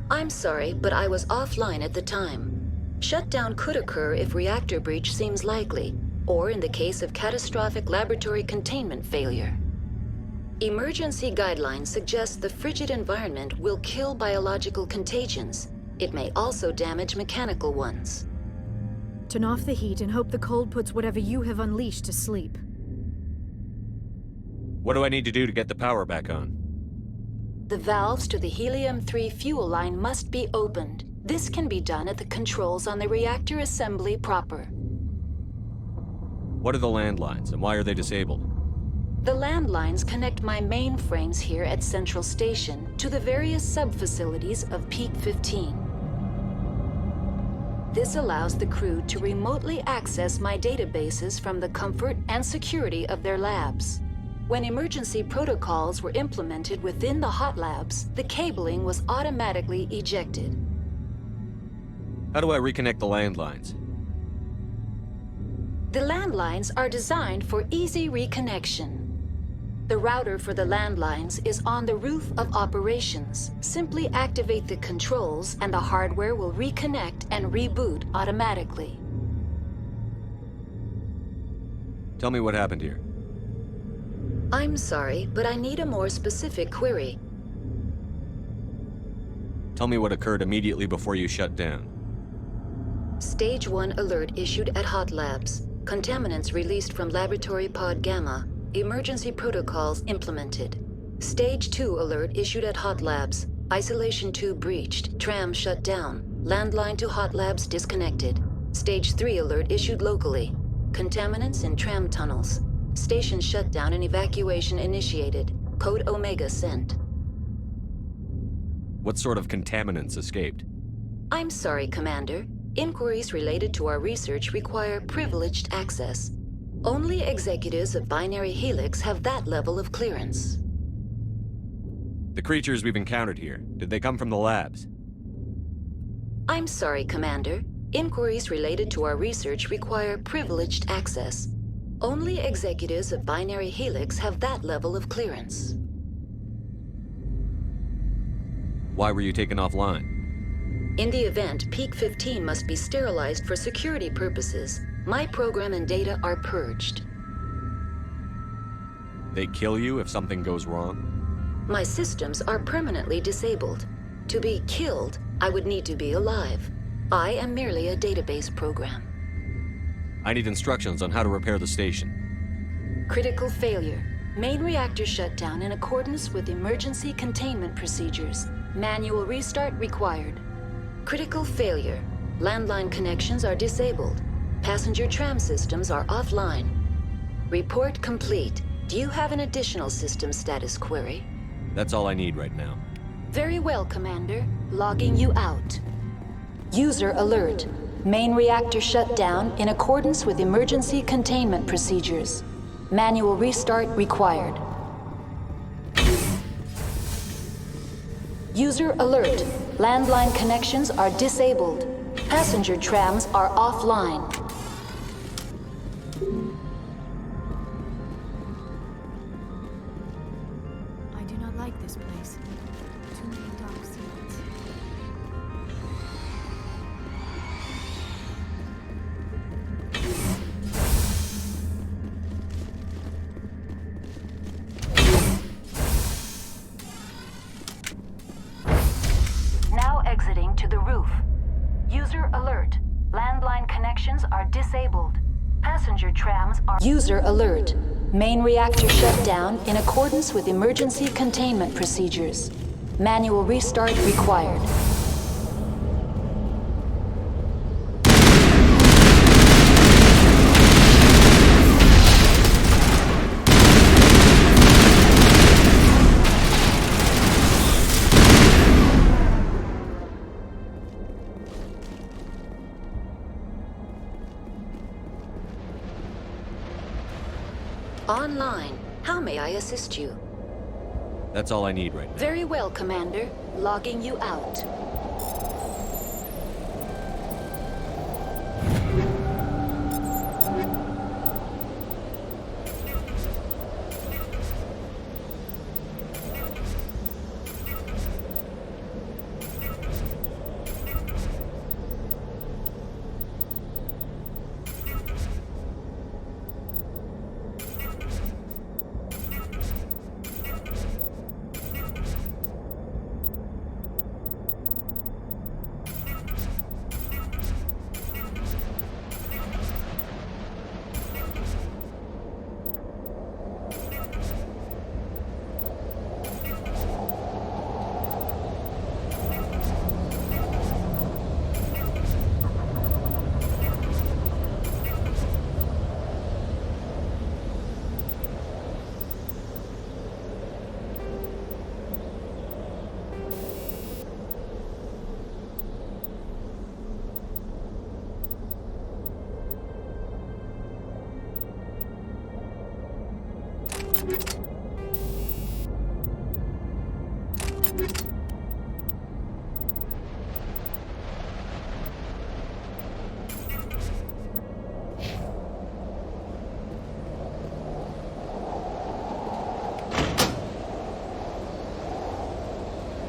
I'm sorry, but I was offline at the time. Shutdown could occur if reactor breach seems likely, or in the case of catastrophic laboratory containment failure. Emergency guidelines suggest the frigid environment will kill biological contagions. It may also damage mechanical ones. Turn off the heat and hope the cold puts whatever you have unleashed to sleep. What do I need to do to get the power back on? The valves to the helium-3 fuel line must be opened. This can be done at the controls on the reactor assembly proper. What are the landlines, and why are they disabled? The landlines connect my mainframes here at Central Station to the various sub-facilities of Peak 15. This allows the crew to remotely access my databases from the comfort and security of their labs. When emergency protocols were implemented within the hot labs, the cabling was automatically ejected. How do I reconnect the landlines? The landlines are designed for easy reconnection. The router for the landlines is on the roof of operations. Simply activate the controls and the hardware will reconnect and reboot automatically. Tell me what happened here. I'm sorry, but I need a more specific query. Tell me what occurred immediately before you shut down. Stage 1 alert issued at Hot Labs. Contaminants released from Laboratory Pod Gamma. Emergency protocols implemented. Stage 2 alert issued at Hot Labs. Isolation tube breached. Tram shut down. Landline to Hot Labs disconnected. Stage 3 alert issued locally. Contaminants in tram tunnels. Station shutdown and evacuation initiated. Code Omega sent. What sort of contaminants escaped? I'm sorry, Commander. Inquiries related to our research require privileged access. Only executives of Binary Helix have that level of clearance. The creatures we've encountered here, did they come from the labs? I'm sorry, Commander. Inquiries related to our research require privileged access. Only executives of Binary Helix have that level of clearance. Why were you taken offline? In the event, Peak 15 must be sterilized for security purposes. My program and data are purged. They kill you if something goes wrong? My systems are permanently disabled. To be killed, I would need to be alive. I am merely a database program. I need instructions on how to repair the station. Critical failure. Main reactor shutdown in accordance with emergency containment procedures. Manual restart required. Critical failure. Landline connections are disabled. Passenger tram systems are offline. Report complete. Do you have an additional system status query? That's all I need right now. Very well, Commander. Logging you out. User alert. Main reactor shut down in accordance with emergency containment procedures. Manual restart required. User alert. Landline connections are disabled. Passenger trams are offline. this place. Too many dark secrets. Now exiting to the roof. User alert. Landline connections are disabled. Passenger trams are... User alert. Main reactor shut down in accordance with emergency containment procedures. Manual restart required. Online. How may I assist you? That's all I need right now. Very well, Commander. Logging you out.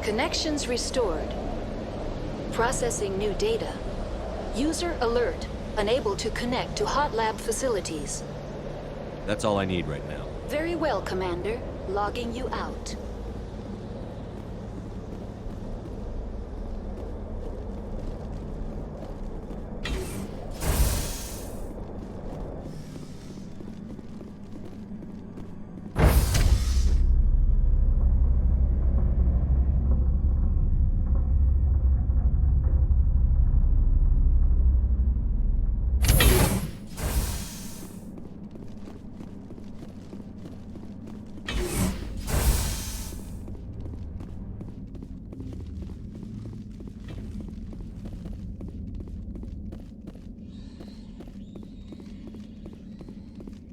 Connections restored. Processing new data. User alert. Unable to connect to hot lab facilities. That's all I need right now. Very well, Commander. Logging you out.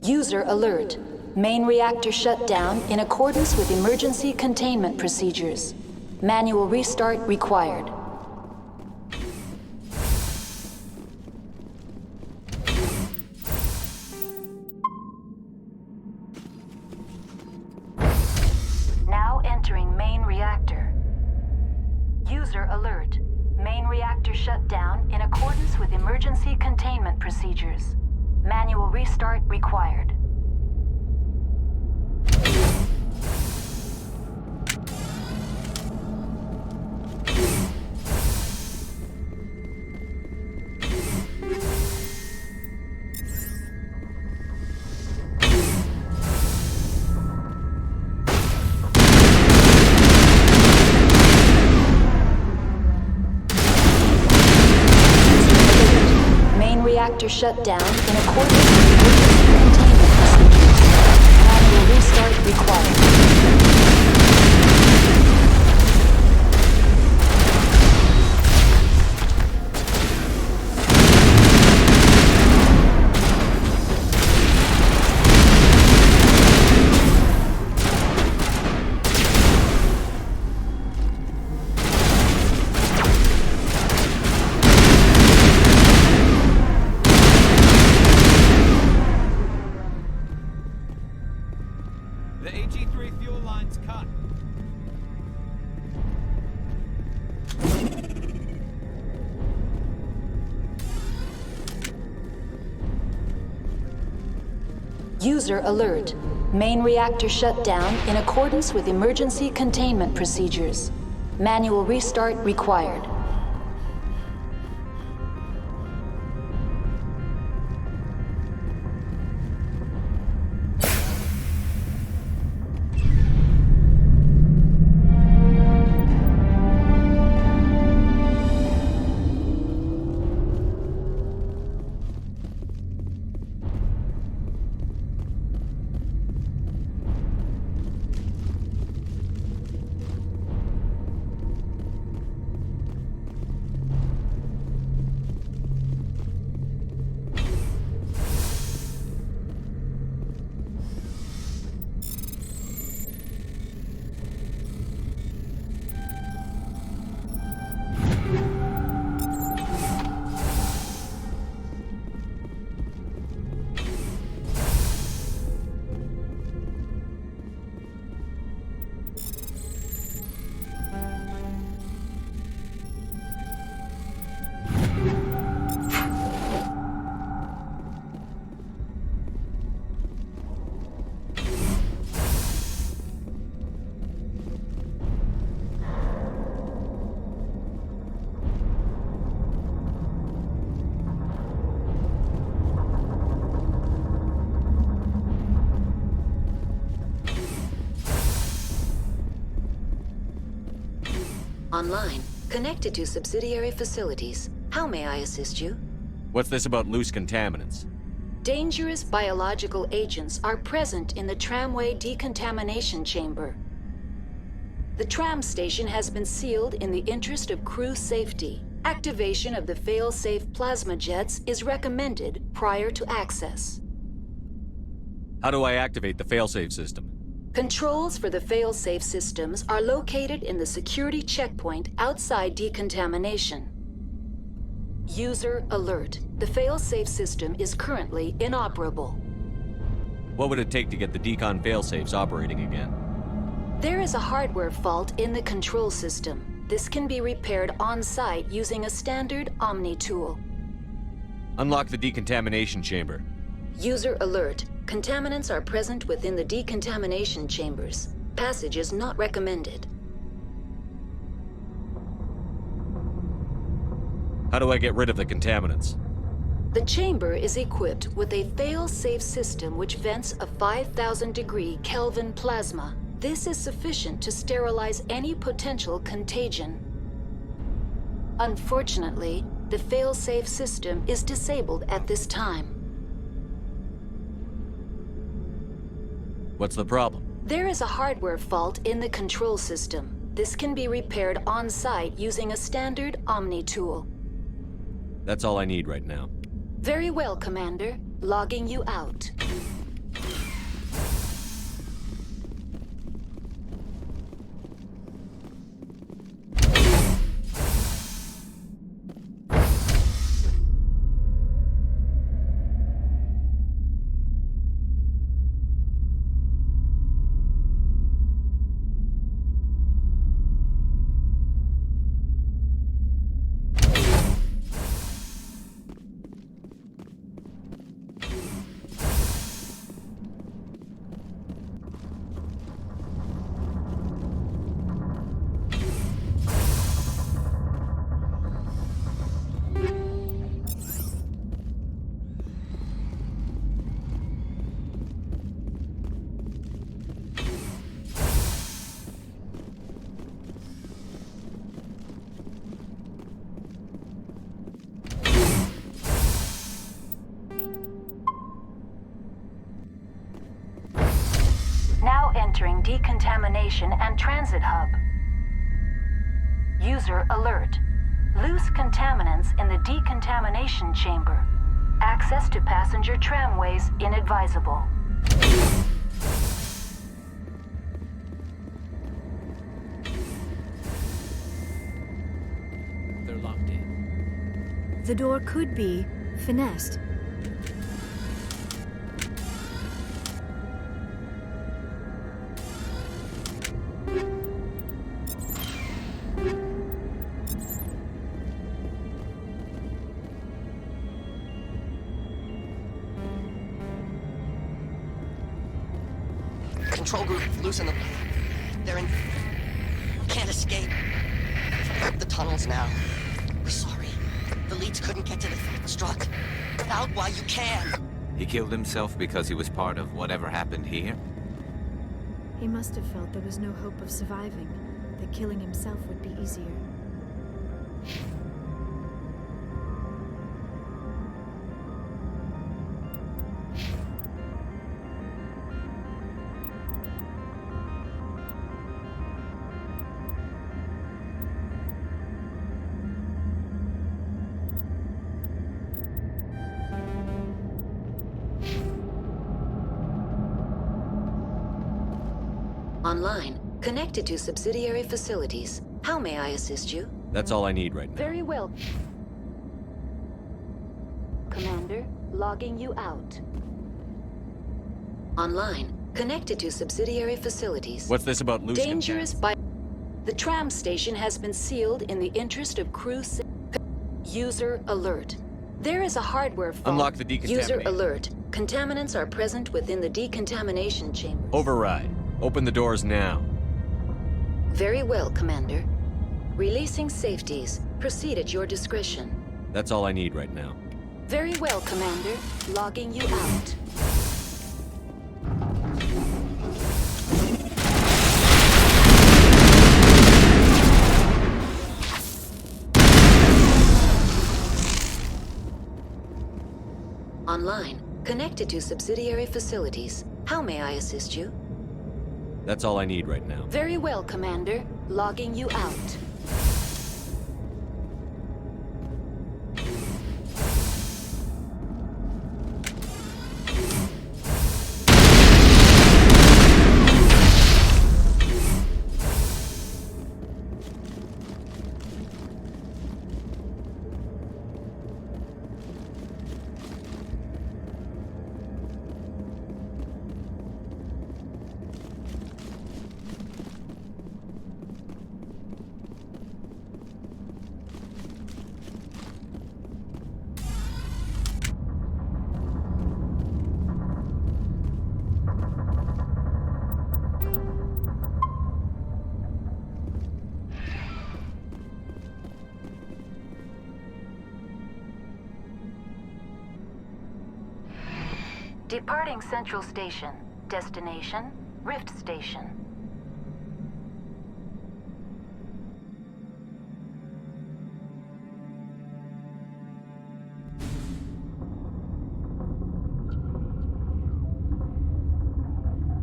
User alert. Main reactor shut down in accordance with emergency containment procedures. Manual restart required. Now entering main reactor. User alert. Main reactor shut down in accordance with emergency containment procedures. Manual restart required. Main reactor shut down in accordance with emergency containment procedures. Manual restart required. The AG3 fuel line's cut. User alert. Main reactor shut down in accordance with emergency containment procedures. Manual restart required. Online. Connected to subsidiary facilities. How may I assist you? What's this about loose contaminants? Dangerous biological agents are present in the tramway decontamination chamber. The tram station has been sealed in the interest of crew safety. Activation of the fail-safe plasma jets is recommended prior to access. How do I activate the failsafe system? Controls for the fail-safe systems are located in the security checkpoint outside decontamination. User alert. The fail-safe system is currently inoperable. What would it take to get the decon failsafes operating again? There is a hardware fault in the control system. This can be repaired on-site using a standard Omni tool. Unlock the decontamination chamber. User alert. Contaminants are present within the decontamination chambers. Passage is not recommended. How do I get rid of the contaminants? The chamber is equipped with a fail-safe system which vents a 5,000-degree Kelvin plasma. This is sufficient to sterilize any potential contagion. Unfortunately, the fail-safe system is disabled at this time. What's the problem? There is a hardware fault in the control system. This can be repaired on-site using a standard Omni tool. That's all I need right now. Very well, Commander. Logging you out. Now entering decontamination and transit hub. User alert. Loose contaminants in the decontamination chamber. Access to passenger tramways inadvisable. They're locked in. The door could be finessed. control group loose in the... They're in... Can't escape. The tunnels now. We're sorry. The leads couldn't get to the struct. Get out while you can. He killed himself because he was part of whatever happened here? He must have felt there was no hope of surviving, that killing himself would be easier. Online, connected to subsidiary facilities. How may I assist you? That's all I need right now. Very well. Commander, logging you out. Online, connected to subsidiary facilities. What's this about loose Dangerous by... The tram station has been sealed in the interest of crew... User alert. There is a hardware fault. Unlock the decontamination. User alert. Contaminants are present within the decontamination chamber. Override. Open the doors now. Very well, Commander. Releasing safeties. Proceed at your discretion. That's all I need right now. Very well, Commander. Logging you out. Online. Connected to subsidiary facilities. How may I assist you? That's all I need right now. Very well, Commander. Logging you out. Departing Central Station. Destination, Rift Station.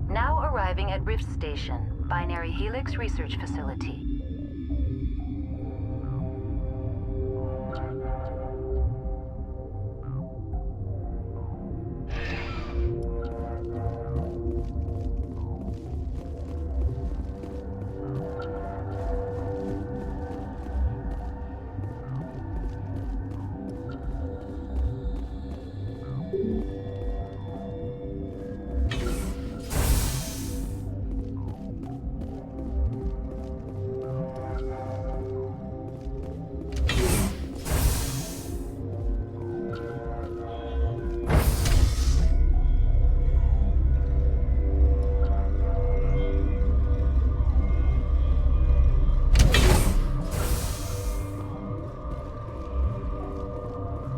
Now arriving at Rift Station, Binary Helix Research Facility.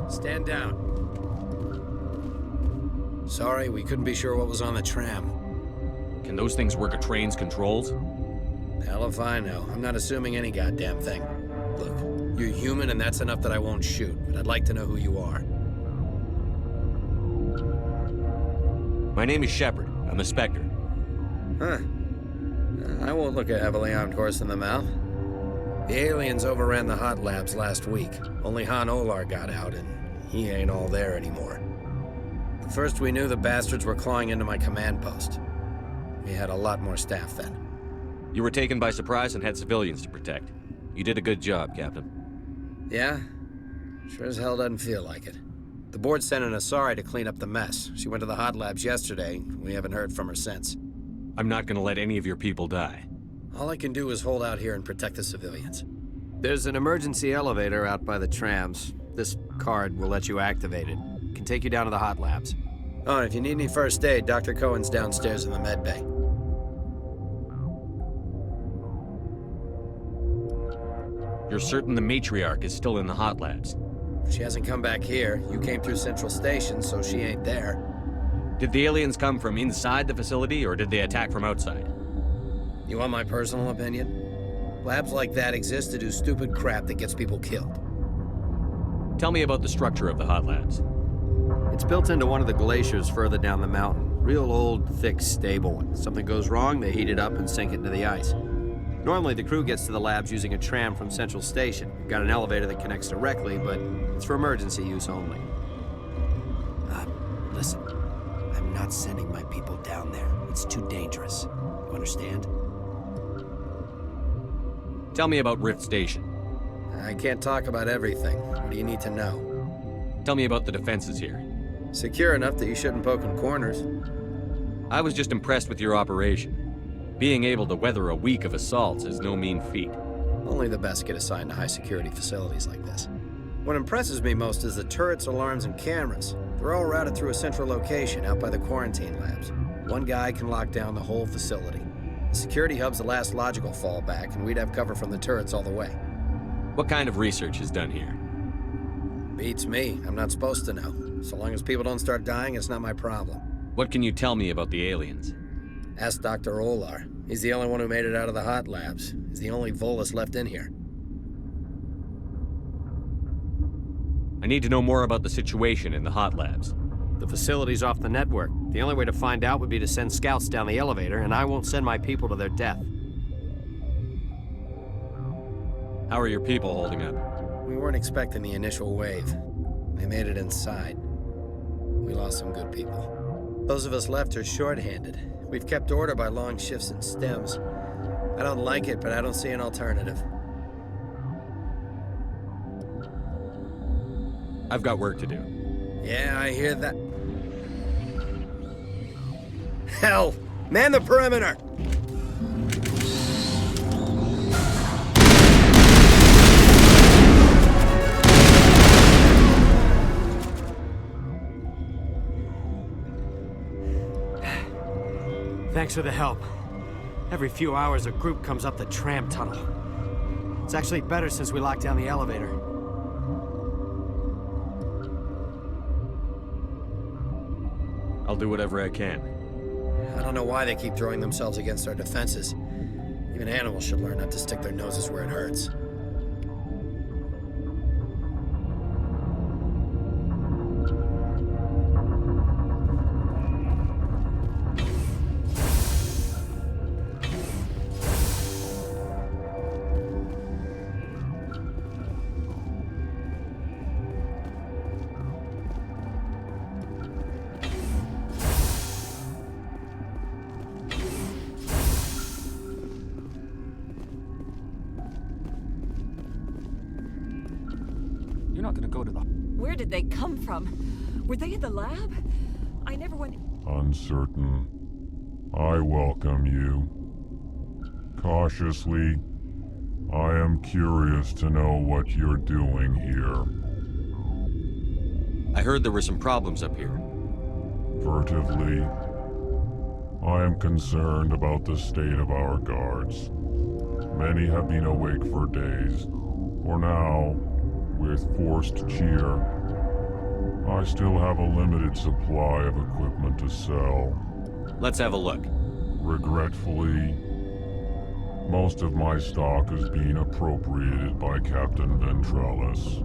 Stand down. Sorry, we couldn't be sure what was on the tram. Can those things work a train's controls? Hell if I know. I'm not assuming any goddamn thing. Look, you're human and that's enough that I won't shoot, but I'd like to know who you are. My name is Shepard. I'm a Spectre. Huh. I won't look a heavily armed horse in the mouth. The aliens overran the hot labs last week. Only Han Olar got out, and he ain't all there anymore. The first we knew, the bastards were clawing into my command post. We had a lot more staff then. You were taken by surprise and had civilians to protect. You did a good job, Captain. Yeah? Sure as hell doesn't feel like it. The board sent an Asari to clean up the mess. She went to the hot labs yesterday. We haven't heard from her since. I'm not gonna let any of your people die. All I can do is hold out here and protect the civilians. There's an emergency elevator out by the trams. This card will let you activate it. Can take you down to the hot labs. Oh, and if you need any first aid, Dr. Cohen's downstairs in the med bay. You're certain the matriarch is still in the hot labs? She hasn't come back here. You came through Central Station, so she ain't there. Did the aliens come from inside the facility, or did they attack from outside? You want my personal opinion? Labs like that exist to do stupid crap that gets people killed. Tell me about the structure of the hot labs. It's built into one of the glaciers further down the mountain. Real old, thick, stable one. Something goes wrong, they heat it up and sink it into the ice. Normally, the crew gets to the labs using a tram from Central Station. We've got an elevator that connects directly, but it's for emergency use only. Listen, I'm not sending my people down there. It's too dangerous. You understand? Tell me about Rift Station. I can't talk about everything. What do you need to know? Tell me about the defenses here. Secure enough that you shouldn't poke in corners. I was just impressed with your operation. Being able to weather a week of assaults is no mean feat. Only the best get assigned to high-security facilities like this. What impresses me most is the turrets, alarms, and cameras. They're all routed through a central location out by the quarantine labs. One guy can lock down the whole facility. The security hub's the last logical fallback, and we'd have cover from the turrets all the way. What kind of research is done here? Beats me. I'm not supposed to know. So long as people don't start dying, it's not my problem. What can you tell me about the aliens? Ask Dr. Olar. He's the only one who made it out of the hot labs. He's the only Volus left in here. I need to know more about the situation in the hot labs. The facility's off the network. The only way to find out would be to send scouts down the elevator, and I won't send my people to their death. How are your people holding up? We weren't expecting the initial wave. They made it inside. We lost some good people. Those of us left are short-handed. We've kept order by long shifts and stems. I don't like it, but I don't see an alternative. I've got work to do. Yeah, I hear that. Hell! Man the perimeter! Thanks for the help. Every few hours, a group comes up the tram tunnel. It's actually better since we locked down the elevator. I'll do whatever I can. I don't know why they keep throwing themselves against our defenses. Even animals should learn not to stick their noses where it hurts. You're not gonna go to the... Where did they come from? Were they in the lab? I never went... Uncertain. I welcome you. Cautiously, I am curious to know what you're doing here. I heard there were some problems up here. Furtively, I am concerned about the state of our guards. Many have been awake for days. For now, with forced cheer, I still have a limited supply of equipment to sell. Let's have a look. Regretfully, most of my stock is being appropriated by Captain Ventrellis.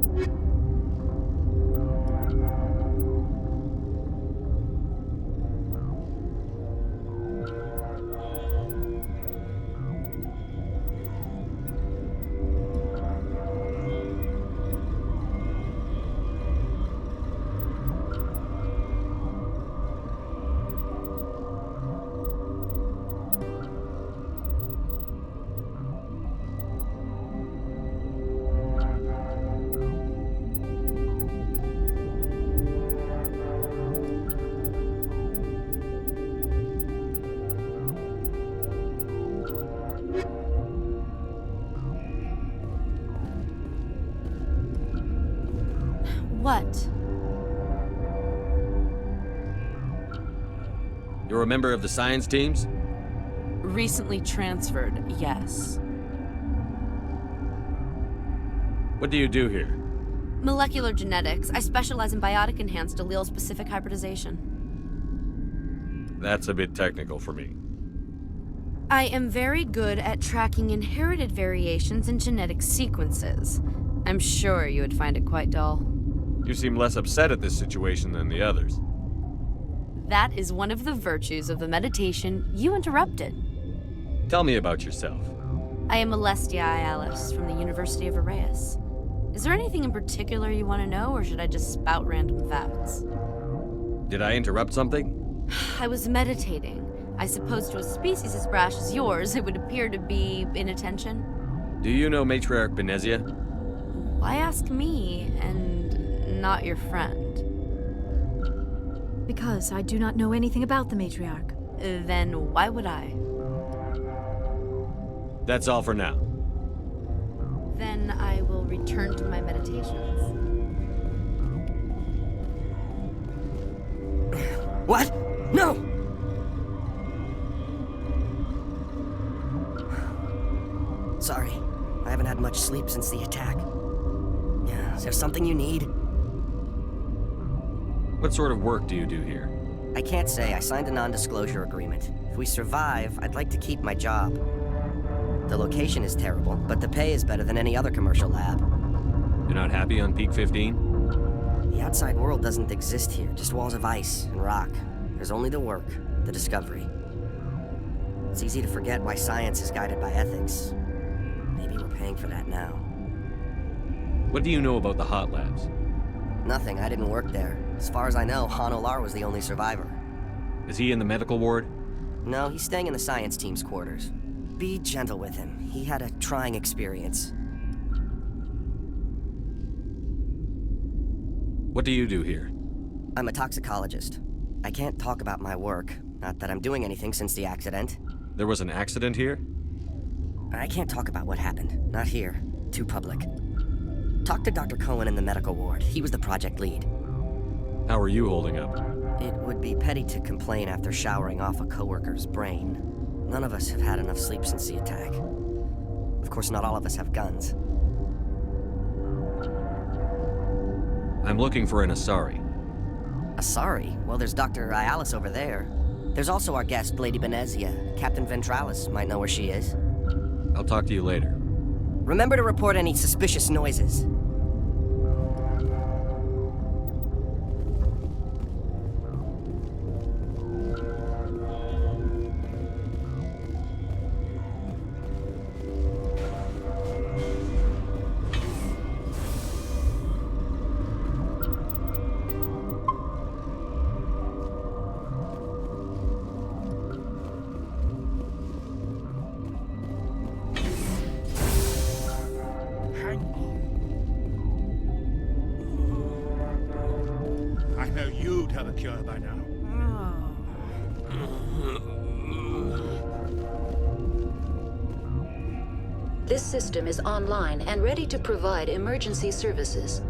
What? You're a member of the science teams? Recently transferred, yes. What do you do here? Molecular genetics. I specialize in biotic-enhanced allele-specific hybridization. That's a bit technical for me. I am very good at tracking inherited variations in genetic sequences. I'm sure you would find it quite dull. You seem less upset at this situation than the others. That is one of the virtues of the meditation you interrupted. Tell me about yourself. I am Alestia Alice from the University of Arraeus. Is there anything in particular you want to know, or should I just spout random facts? Did I interrupt something? I was meditating. I suppose to a species as brash as yours, it would appear to be inattention. Do you know Matriarch Benezia? Why ask me, and not your friend? Because I do not know anything about the matriarch. Then why would I? That's all for now. Then I will return to my meditations. What? No! Sorry, I haven't had much sleep since the attack. Yeah, is there something you need? What sort of work do you do here? I can't say. I signed a non-disclosure agreement. If we survive, I'd like to keep my job. The location is terrible, but the pay is better than any other commercial lab. You're not happy on Peak 15? The outside world doesn't exist here, just walls of ice and rock. There's only the work, the discovery. It's easy to forget why science is guided by ethics. Maybe we're paying for that now. What do you know about the hot labs? Nothing, I didn't work there. As far as I know, Han Olar was the only survivor. Is he in the medical ward? No, he's staying in the science team's quarters. Be gentle with him. He had a trying experience. What do you do here? I'm a toxicologist. I can't talk about my work. Not that I'm doing anything since the accident. There was an accident here? I can't talk about what happened. Not here. Too public. Talk to Dr. Cohen in the medical ward. He was the project lead. How are you holding up? It would be petty to complain after showering off a coworker's brain. None of us have had enough sleep since the attack. Of course, not all of us have guns. I'm looking for an Asari. Asari? Well, there's Dr. Ayalis over there. There's also our guest, Lady Benezia. Captain Ventralis might know where she is. I'll talk to you later. Remember to report any suspicious noises. This system is online and ready to provide emergency services.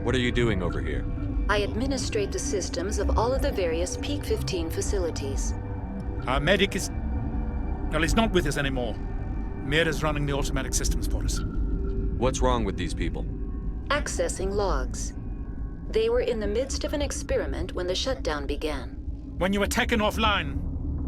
What are you doing over here? I administrate the systems of all of the various Peak 15 facilities. Our medic is... well, he's not with us anymore. Mira's running the automatic systems for us. What's wrong with these people? Accessing logs. They were in the midst of an experiment when the shutdown began. When you were taken offline...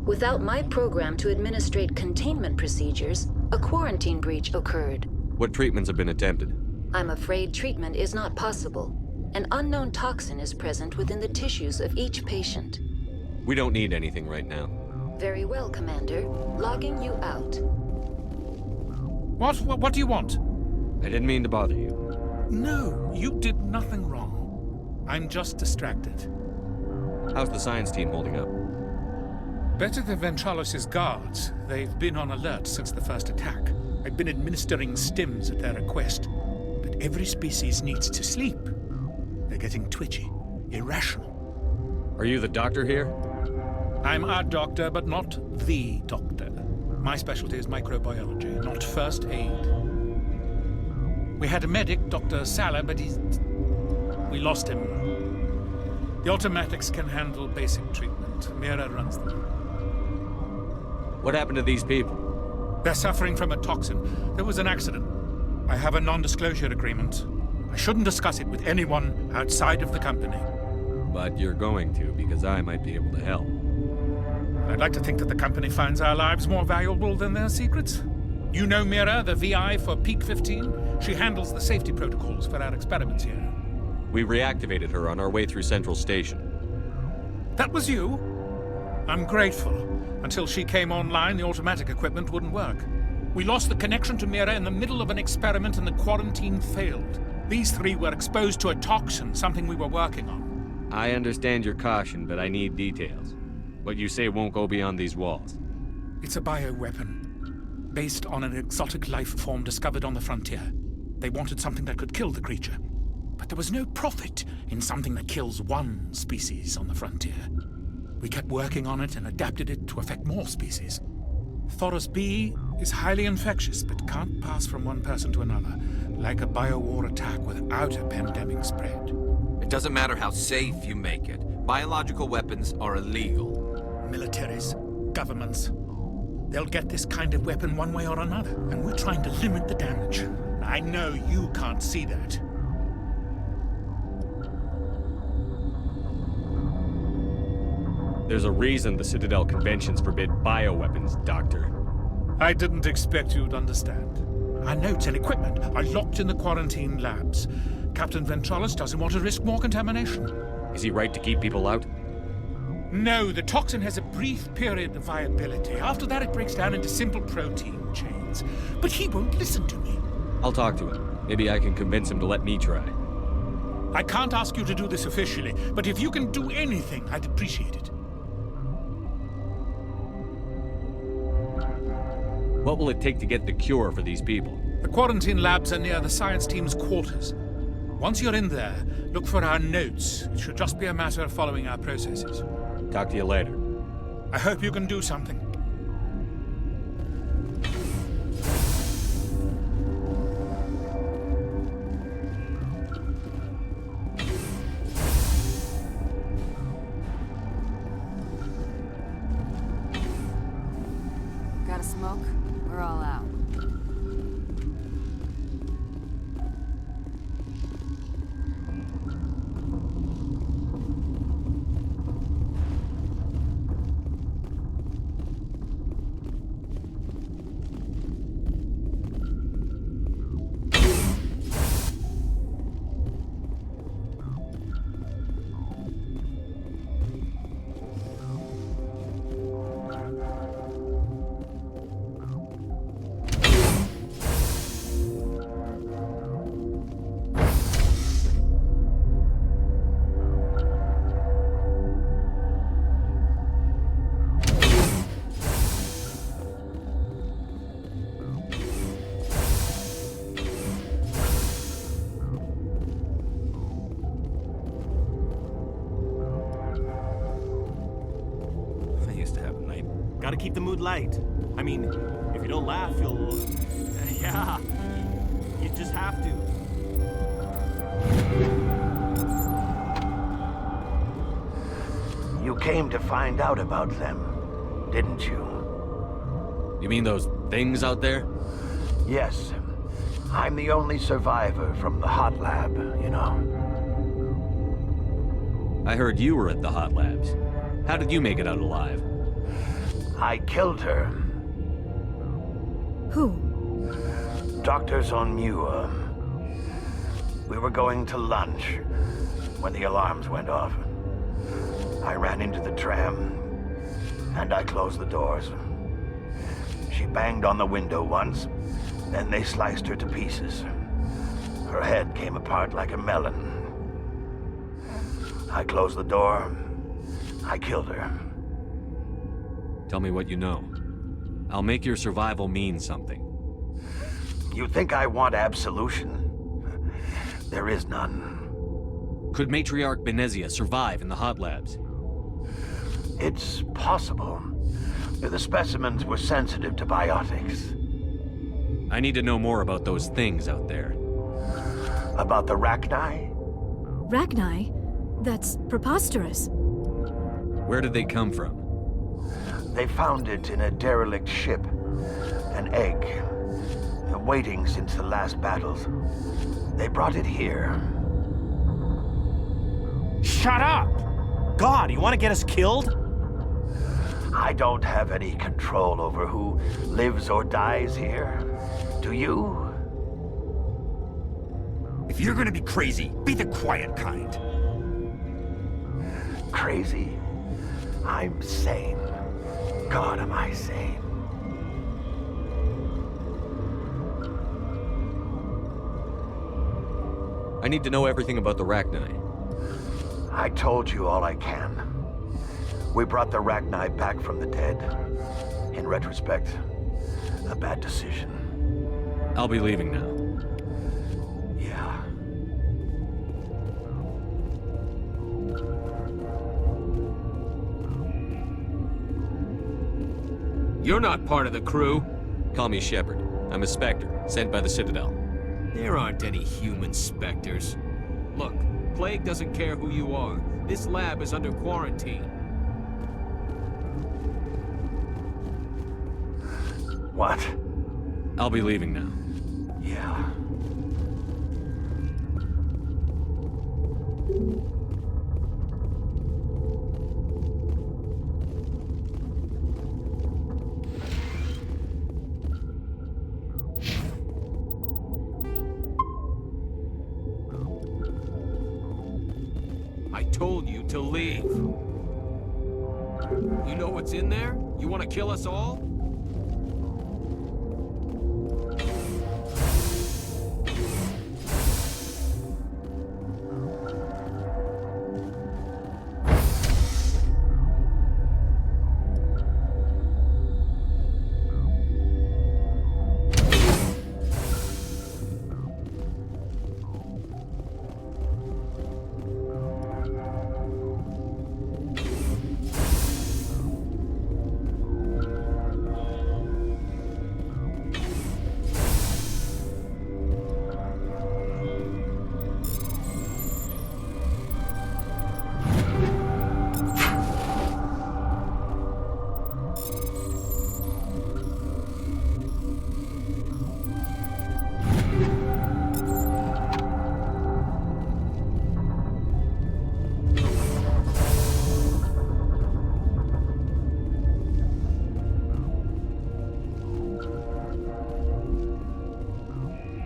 Without my program to administrate containment procedures, a quarantine breach occurred. What treatments have been attempted? I'm afraid treatment is not possible. An unknown toxin is present within the tissues of each patient. We don't need anything right now. Very well, Commander. Logging you out. What do you want? I didn't mean to bother you. No, you did nothing wrong. I'm just distracted. How's the science team holding up? Better than Ventralis' guards. They've been on alert since the first attack. I've been administering stims at their request. But every species needs to sleep. They're getting twitchy, irrational. Are you the doctor here? I'm a doctor, but not the doctor. My specialty is microbiology, not first aid. We had a medic, Dr. Salah, but we lost him. The automatics can handle basic treatment. Mira runs them. What happened to these people? They're suffering from a toxin. There was an accident. I have a non-disclosure agreement. I shouldn't discuss it with anyone outside of the company. But you're going to, because I might be able to help. I'd like to think that the company finds our lives more valuable than their secrets. You know Mira, the VI for Peak 15? She handles the safety protocols for our experiments here. We reactivated her on our way through Central Station. That was you? I'm grateful. Until she came online, the automatic equipment wouldn't work. We lost the connection to Mira in the middle of an experiment and the quarantine failed. These three were exposed to a toxin, something we were working on. I understand your caution, but I need details. What you say won't go beyond these walls. It's a bioweapon, based on an exotic life form discovered on the frontier. They wanted something that could kill the creature. But there was no profit in something that kills one species on the frontier. We kept working on it and adapted it to affect more species. Thoros B is highly infectious, but can't pass from one person to another, like a biowar attack without a pandemic spread. It doesn't matter how safe you make it. Biological weapons are illegal. Militaries, governments, they'll get this kind of weapon one way or another, and we're trying to limit the damage. I know you can't see that. There's a reason the Citadel conventions forbid bioweapons, Doctor. I didn't expect you'd understand. Our notes and equipment are locked in the quarantine labs. Captain Ventralis doesn't want to risk more contamination. Is he right to keep people out? No, the toxin has a brief period of viability. After that, it breaks down into simple protein chains. But he won't listen to me. I'll talk to him. Maybe I can convince him to let me try. I can't ask you to do this officially, but if you can do anything, I'd appreciate it. What will it take to get the cure for these people? The quarantine labs are near the science team's quarters. Once you're in there, look for our notes. It should just be a matter of following our processes. Talk to you later. I hope you can do something. Got a smoke? We're all out. Gotta keep the mood light. I mean, if you don't laugh, you'll... yeah, you just have to. You came to find out about them, didn't you? You mean those things out there? Yes. I'm the only survivor from the hot lab, you know. I heard you were at the hot labs. How did you make it out alive? I killed her. Who? Doctors on Muir. We were going to lunch when the alarms went off. I ran into the tram, and I closed the doors. She banged on the window once, then they sliced her to pieces. Her head came apart like a melon. I closed the door. I killed her. Tell me what you know. I'll make your survival mean something. You think I want absolution? There is none. Could Matriarch Benezia survive in the hot labs? It's possible. The specimens were sensitive to biotics. I need to know more about those things out there. About the Rachni? Rachni? That's preposterous. Where did they come from? They found it in a derelict ship, An egg. Waiting since the last battles. They brought it here. Shut up! God, you want to get us killed? I don't have any control over who lives or dies here. Do you? If you're gonna be crazy, be the quiet kind. Crazy? I'm sane. God, am I sane. I need to know everything about the Rachni. I told you all I can. We brought the Rachni back from the dead. In retrospect, a bad decision. I'll be leaving now. Yeah. You're not part of the crew. Call me Shepard. I'm a Spectre, sent by the Citadel. There aren't any human specters. Look, Plague doesn't care who you are. This lab is under quarantine. What? I'll be leaving now. Yeah. I told you to leave. You know what's in there? You want to kill us all?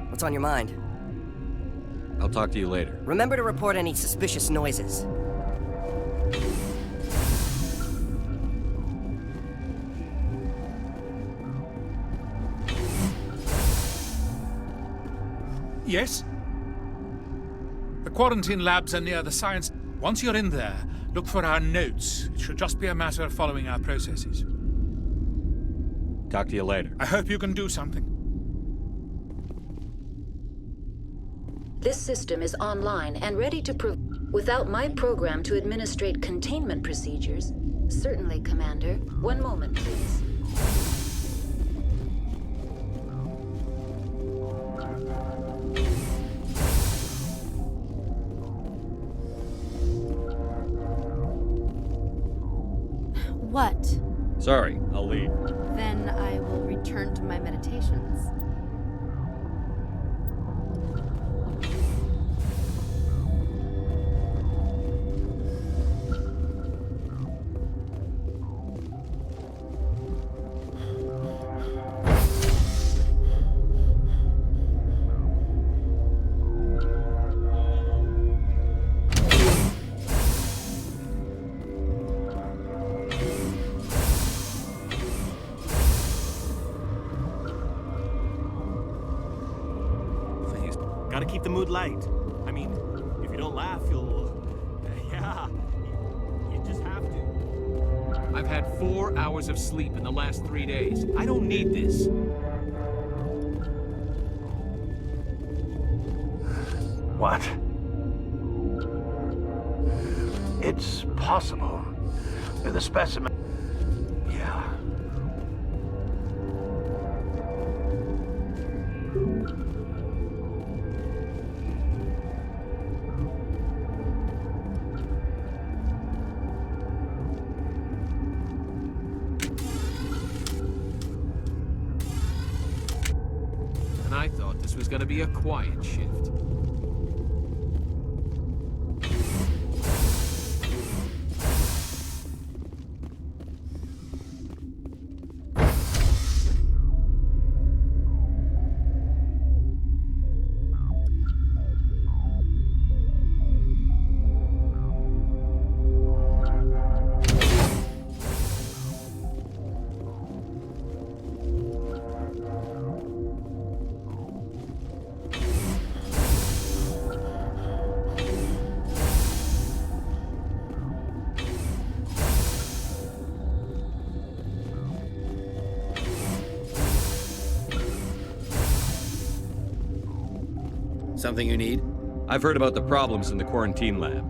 What's on your mind? I'll talk to you later. Remember to report any suspicious noises. Yes? The quarantine labs are near the science. Once you're in there, look for our notes. It should just be a matter of following our processes. Talk to you later. I hope you can do something. This system is online and ready to without my program to administrate containment procedures. Certainly, Commander. One moment, please. What? Sorry, I'll leave. Then I will return to my meditations. Gotta keep the mood light. I mean, if you don't laugh, you'll... yeah, you just have to. I've had 4 hours of sleep in the last 3 days. I don't need this. What? It's possible. The specimen... Yeah. This was gonna be a quiet shift. Something you need? I've heard about the problems in the quarantine lab.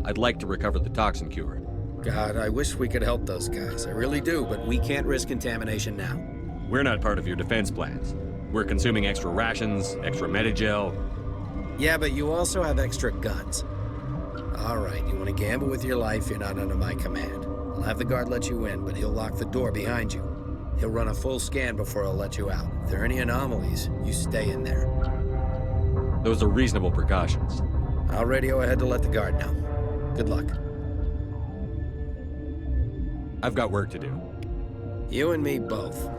I'd like to recover the toxin cure. God, I wish we could help those guys. I really do, but We can't risk contamination now. We're not part of your defense plans. We're consuming extra rations, extra Medigel. yeah, but you also have extra guns. All right, you want to gamble with your life, you're not under my command. I'll have the guard let you in, but he'll lock the door behind you. He'll run a full scan before he'll let you out. If there are any anomalies, you stay in there. Those are reasonable precautions. I'll radio ahead to let the guard know. Good luck. I've got work to do. You and me both.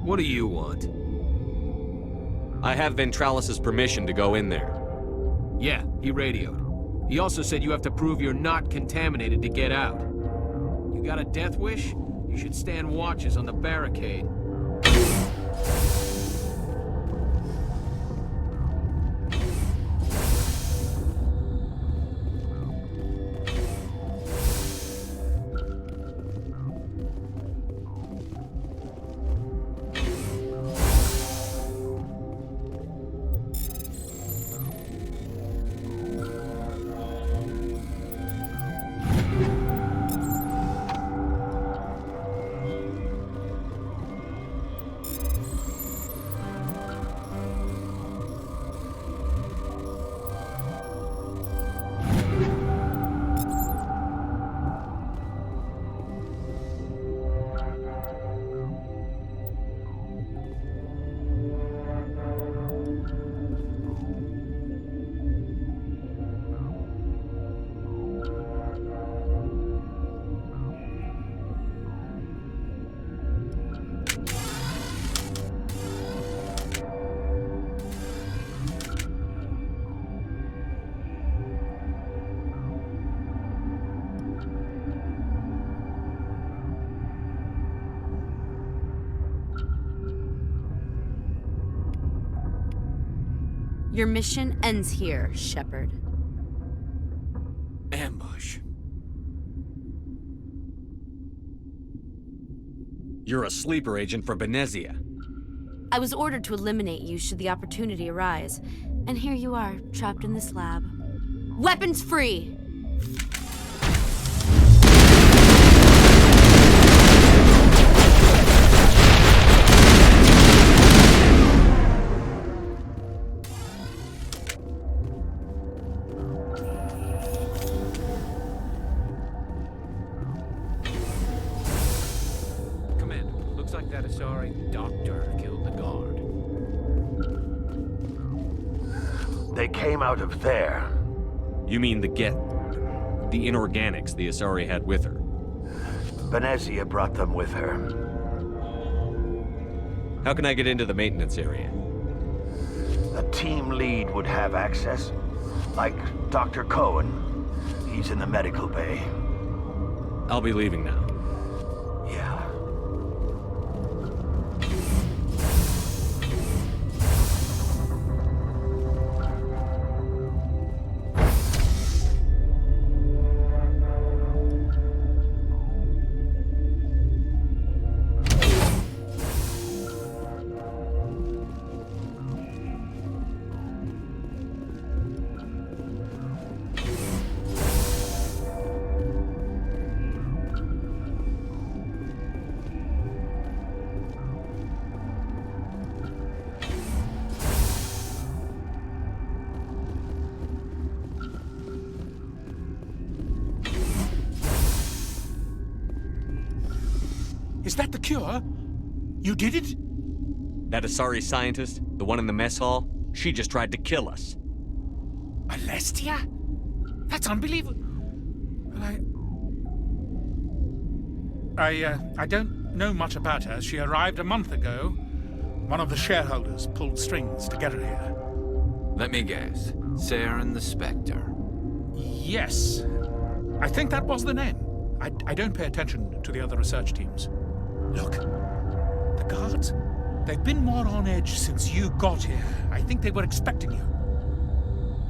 What do you want? I have Ventralis's permission to go in there. Yeah, he radioed. He also said you have to prove you're not contaminated to get out. You got a death wish? You should stand watches on the barricade. Your mission ends here, Shepard. Ambush. You're a sleeper agent for Venezia. I was ordered to eliminate you should the opportunity arise. And here you are, trapped in this lab. Weapons free! Sorry, doctor killed the guard. They came out of there. You mean the inorganics the Asari had with her? Venezia brought them with her. How can I get into the maintenance area? A team lead would have access. Like Dr. Cohen. He's in the medical bay. I'll be leaving now. Yeah. that the cure? You did it? That Asari scientist, the one in the mess hall, she just tried to kill us. Alestia? That's unbelievable. I don't know much about her. She arrived a month ago. One of the shareholders pulled strings to get her here. Let me guess. Saren the Spectre. Yes. I think that was the name. I don't pay attention to the other research teams. Look, the guards, they've been more on edge since you got here. I think they were expecting you.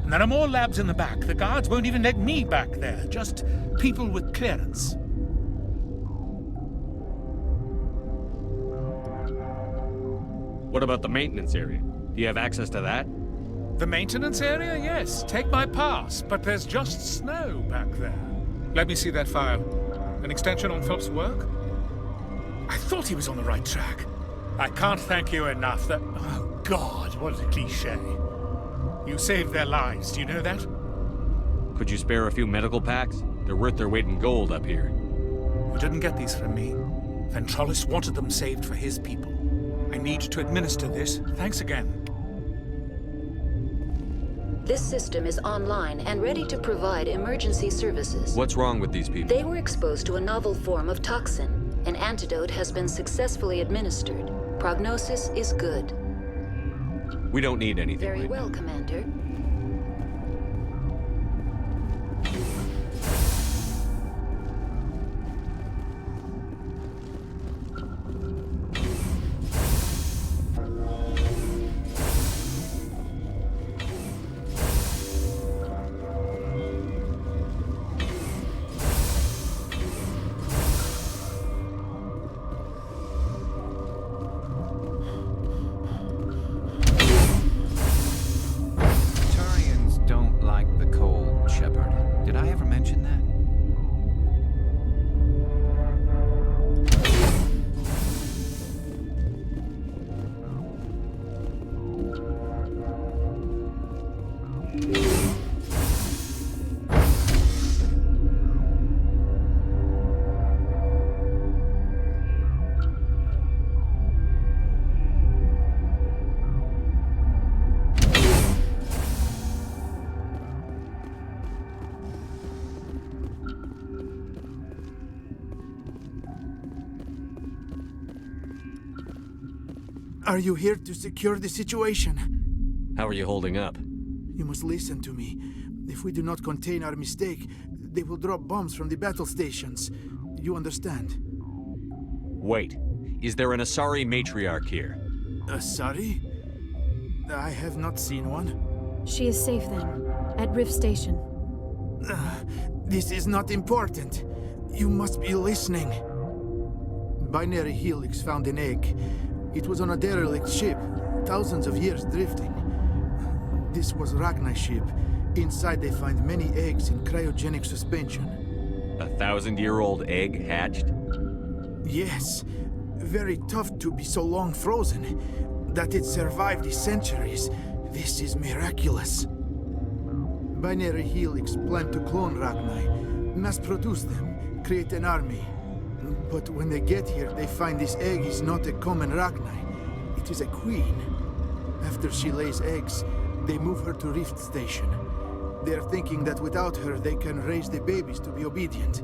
And there are more labs in the back. The guards won't even let me back there. Just people with clearance. What about the maintenance area? Do you have access to that? The maintenance area? Yes. Take my pass. But there's just snow back there. Let me see that file. An extension on Phelps' work? I thought he was on the right track. I can't thank you enough that... Oh, God, what a cliché. You saved their lives, do you know that? Could you spare a few medical packs? They're worth their weight in gold up here. You didn't get these from me. Ventralis wanted them saved for his people. I need to administer this. Thanks again. This system is online and ready to provide emergency services. What's wrong with these people? They were exposed to a novel form of toxin. An antidote has been successfully administered. Prognosis is good. We don't need anything. Very well, Commander. Shepard. Did I ever mention that? Are you here to secure the situation? How are you holding up? You must listen to me. If we do not contain our mistake, they will drop bombs from the battle stations. You understand? Wait. Is there an Asari matriarch here? Asari? I have not seen one. She is safe then, at Rift Station. This is not important. You must be listening. Binary Helix found an egg. It was on a derelict ship, thousands of years drifting. This was Ragnar's ship. Inside they find many eggs in cryogenic suspension. A 1,000-year-old egg hatched? Yes. Very tough to be so long frozen. That it survived the centuries. This is miraculous. Binary Helix planned to clone Ragnar, mass-produce them, create an army. But when they get here, they find this egg is not a common Ragnar. It is a queen. After she lays eggs, they move her to Rift Station. They're thinking that without her, they can raise the babies to be obedient.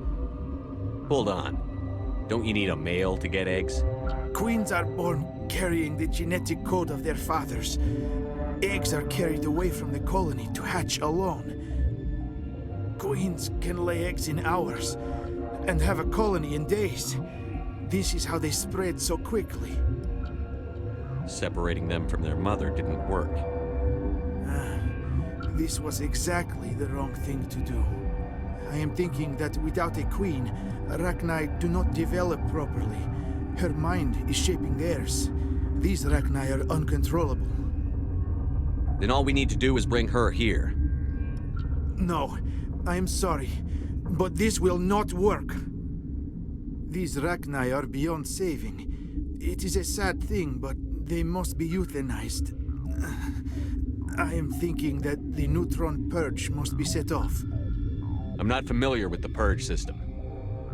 Hold on. Don't you need a male to get eggs? Queens are born carrying the genetic code of their fathers. Eggs are carried away from the colony to hatch alone. Queens can lay eggs in hours and have a colony in days. This is how they spread so quickly. Separating them from their mother didn't work. This was exactly the wrong thing to do. I am thinking that without a queen, Ragnar do not develop properly. Her mind is shaping theirs. These Ragnar are uncontrollable. Then all we need to do is bring her here. No, I am sorry, but this will not work. These Ragnar are beyond saving. It is a sad thing, but they must be euthanized. I am thinking that the neutron purge must be set off. I'm not familiar with the purge system.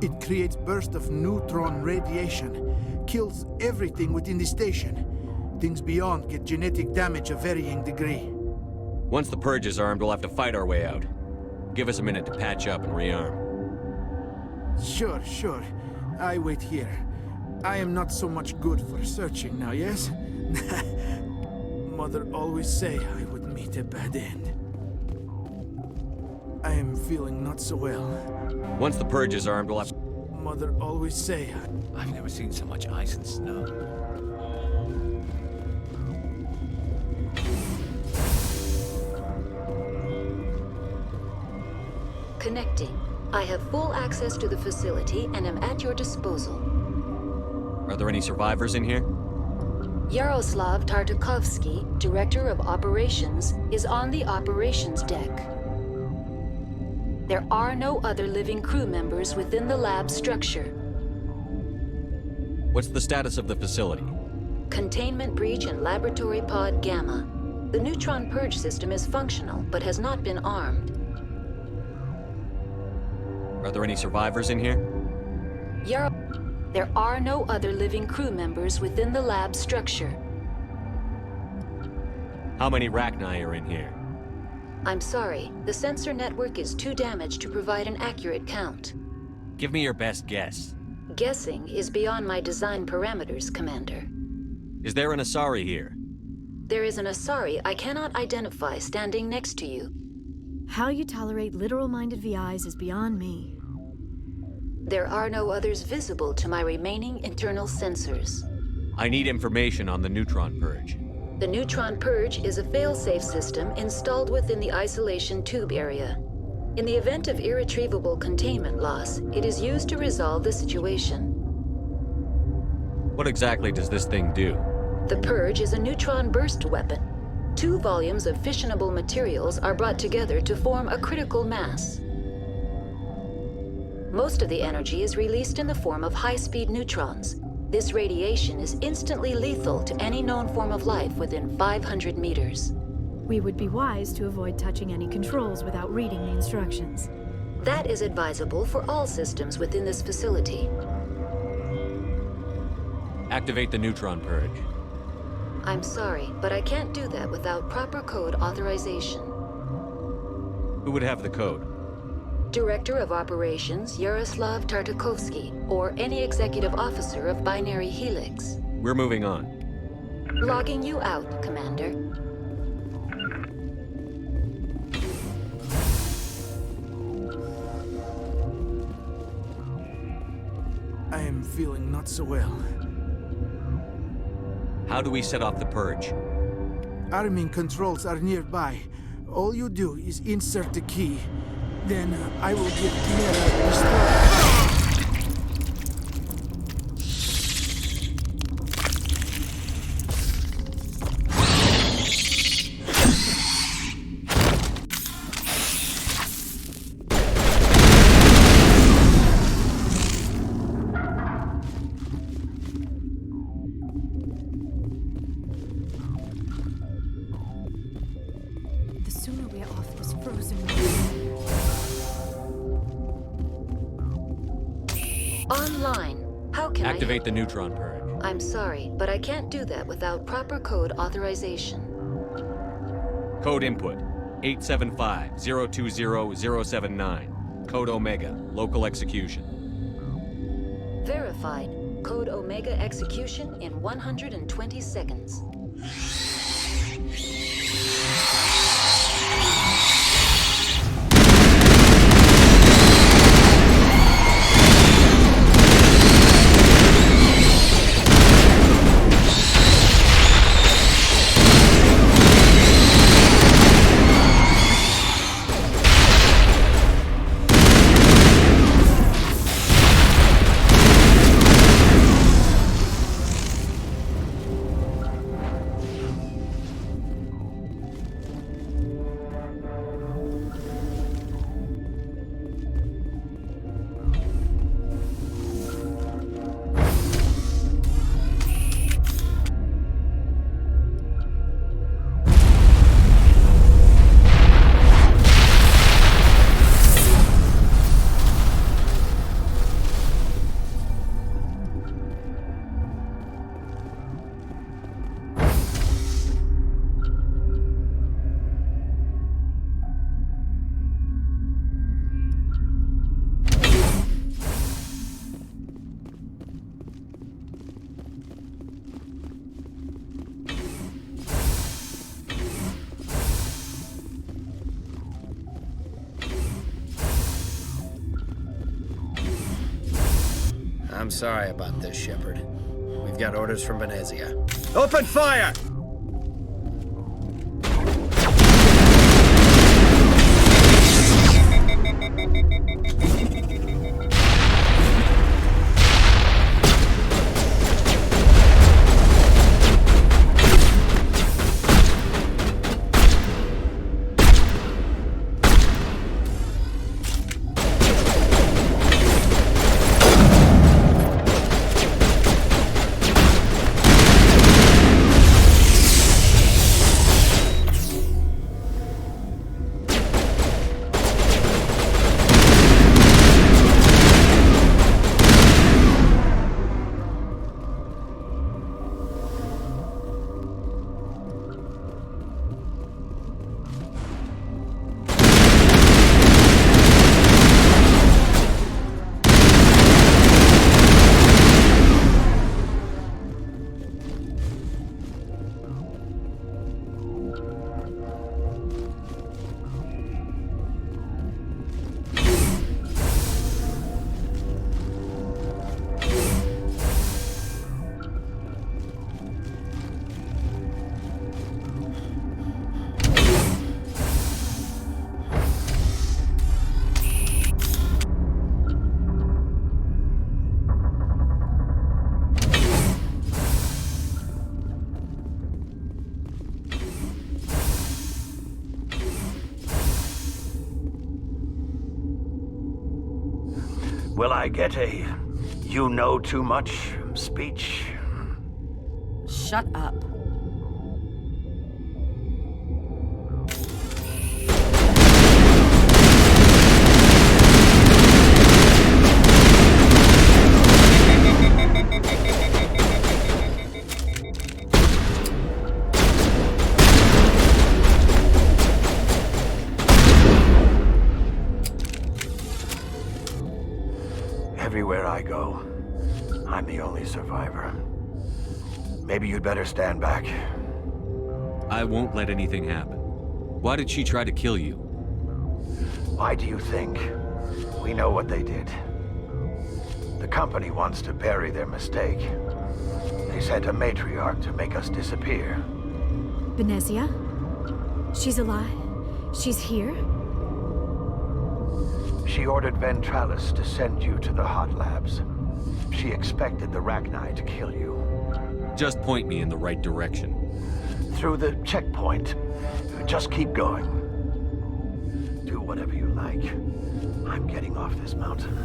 It creates bursts of neutron radiation, kills everything within the station. Things beyond get genetic damage of varying degree. Once the Purge is armed, we'll have to fight our way out. Give us a minute to patch up and rearm. Sure. I wait here. I am not so much good for searching now, yes? Mother always say I would meet a bad end. I am feeling not so well. Once the Purge is armed, we'll have... Mother always say... I've never seen so much ice and snow. Connecting. I have full access to the facility and am at your disposal. Are there any survivors in here? Yaroslav Tartakovsky, Director of Operations, is on the operations deck. There are no other living crew members within the lab structure. What's the status of the facility? Containment breach in Laboratory Pod Gamma. The neutron purge system is functional, but has not been armed. Are there any survivors in here? There are no other living crew members within the lab structure. How many Rachni are in here? I'm sorry, the sensor network is too damaged to provide an accurate count. Give me your best guess. Guessing is beyond my design parameters, Commander. Is there an Asari here? There is an Asari I cannot identify standing next to you. How you tolerate literal-minded VIs is beyond me. There are no others visible to my remaining internal sensors. I need information on the neutron purge. The neutron purge is a fail-safe system installed within the isolation tube area. In the event of irretrievable containment loss, it is used to resolve the situation. What exactly does this thing do? The purge is a neutron burst weapon. 2 volumes of fissionable materials are brought together to form a critical mass. Most of the energy is released in the form of high-speed neutrons. This radiation is instantly lethal to any known form of life within 500 meters. We would be wise to avoid touching any controls without reading the instructions. That is advisable for all systems within this facility. Activate the neutron purge. I'm sorry, but I can't do that without proper code authorization. Who would have the code? Director of Operations Yaroslav Tartakovsky, or any executive officer of Binary Helix. We're moving on. Logging you out, Commander. I am feeling not so well. How do we set off the purge? Arming controls are nearby. All you do is insert the key. Then I will get Mira restored. The sooner we're off this frozen Online. How can Activate the neutron purge. I'm sorry, but I can't do that without proper code authorization. Code input 875-020-079. Code Omega. Local execution. Verified. Code Omega execution in 120 seconds. I'm sorry about this, Shepard. We've got orders from Venezia. Open fire! Will I get a "you know too much" speech? Shut up. Everywhere I go, I'm the only survivor. Maybe you'd better stand back. I won't let anything happen. Why did she try to kill you? Why do you think? We know what they did. The company wants to bury their mistake. They sent a matriarch to make us disappear. Venezia? She's alive? She's here? She ordered Ventralis to send you to the hot labs. She expected the Rachni to kill you. Just point me in the right direction. Through the checkpoint. Just keep going. Do whatever you like. I'm getting off this mountain.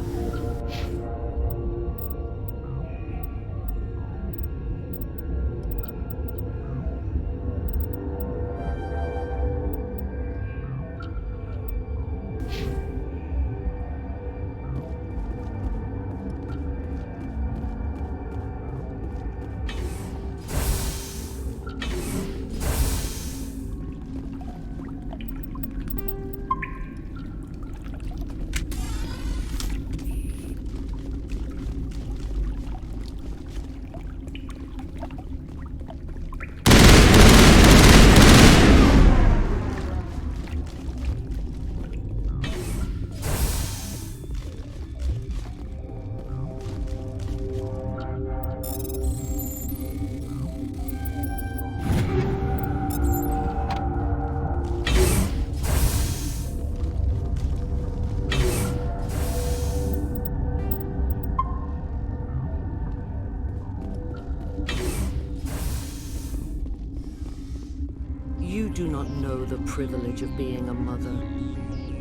You do not know the privilege of being a mother.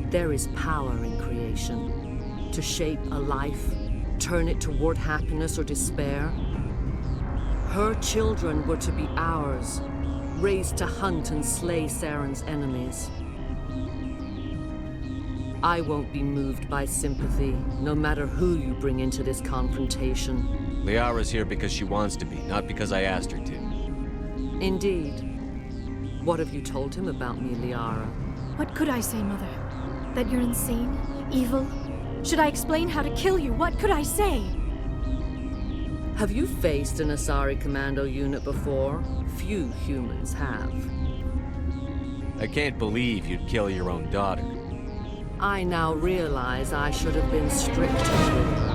There is power in creation. To shape a life, turn it toward happiness or despair. Her children were to be ours, raised to hunt and slay Saren's enemies. I won't be moved by sympathy, no matter who you bring into this confrontation. Liara's here because she wants to be, not because I asked her to. Indeed. What have you told him about me, Liara? What could I say, Mother? That you're insane? Evil? Should I explain how to kill you? What could I say? Have you faced an Asari commando unit before? Few humans have. I can't believe you'd kill your own daughter. I now realize I should have been stricter with her.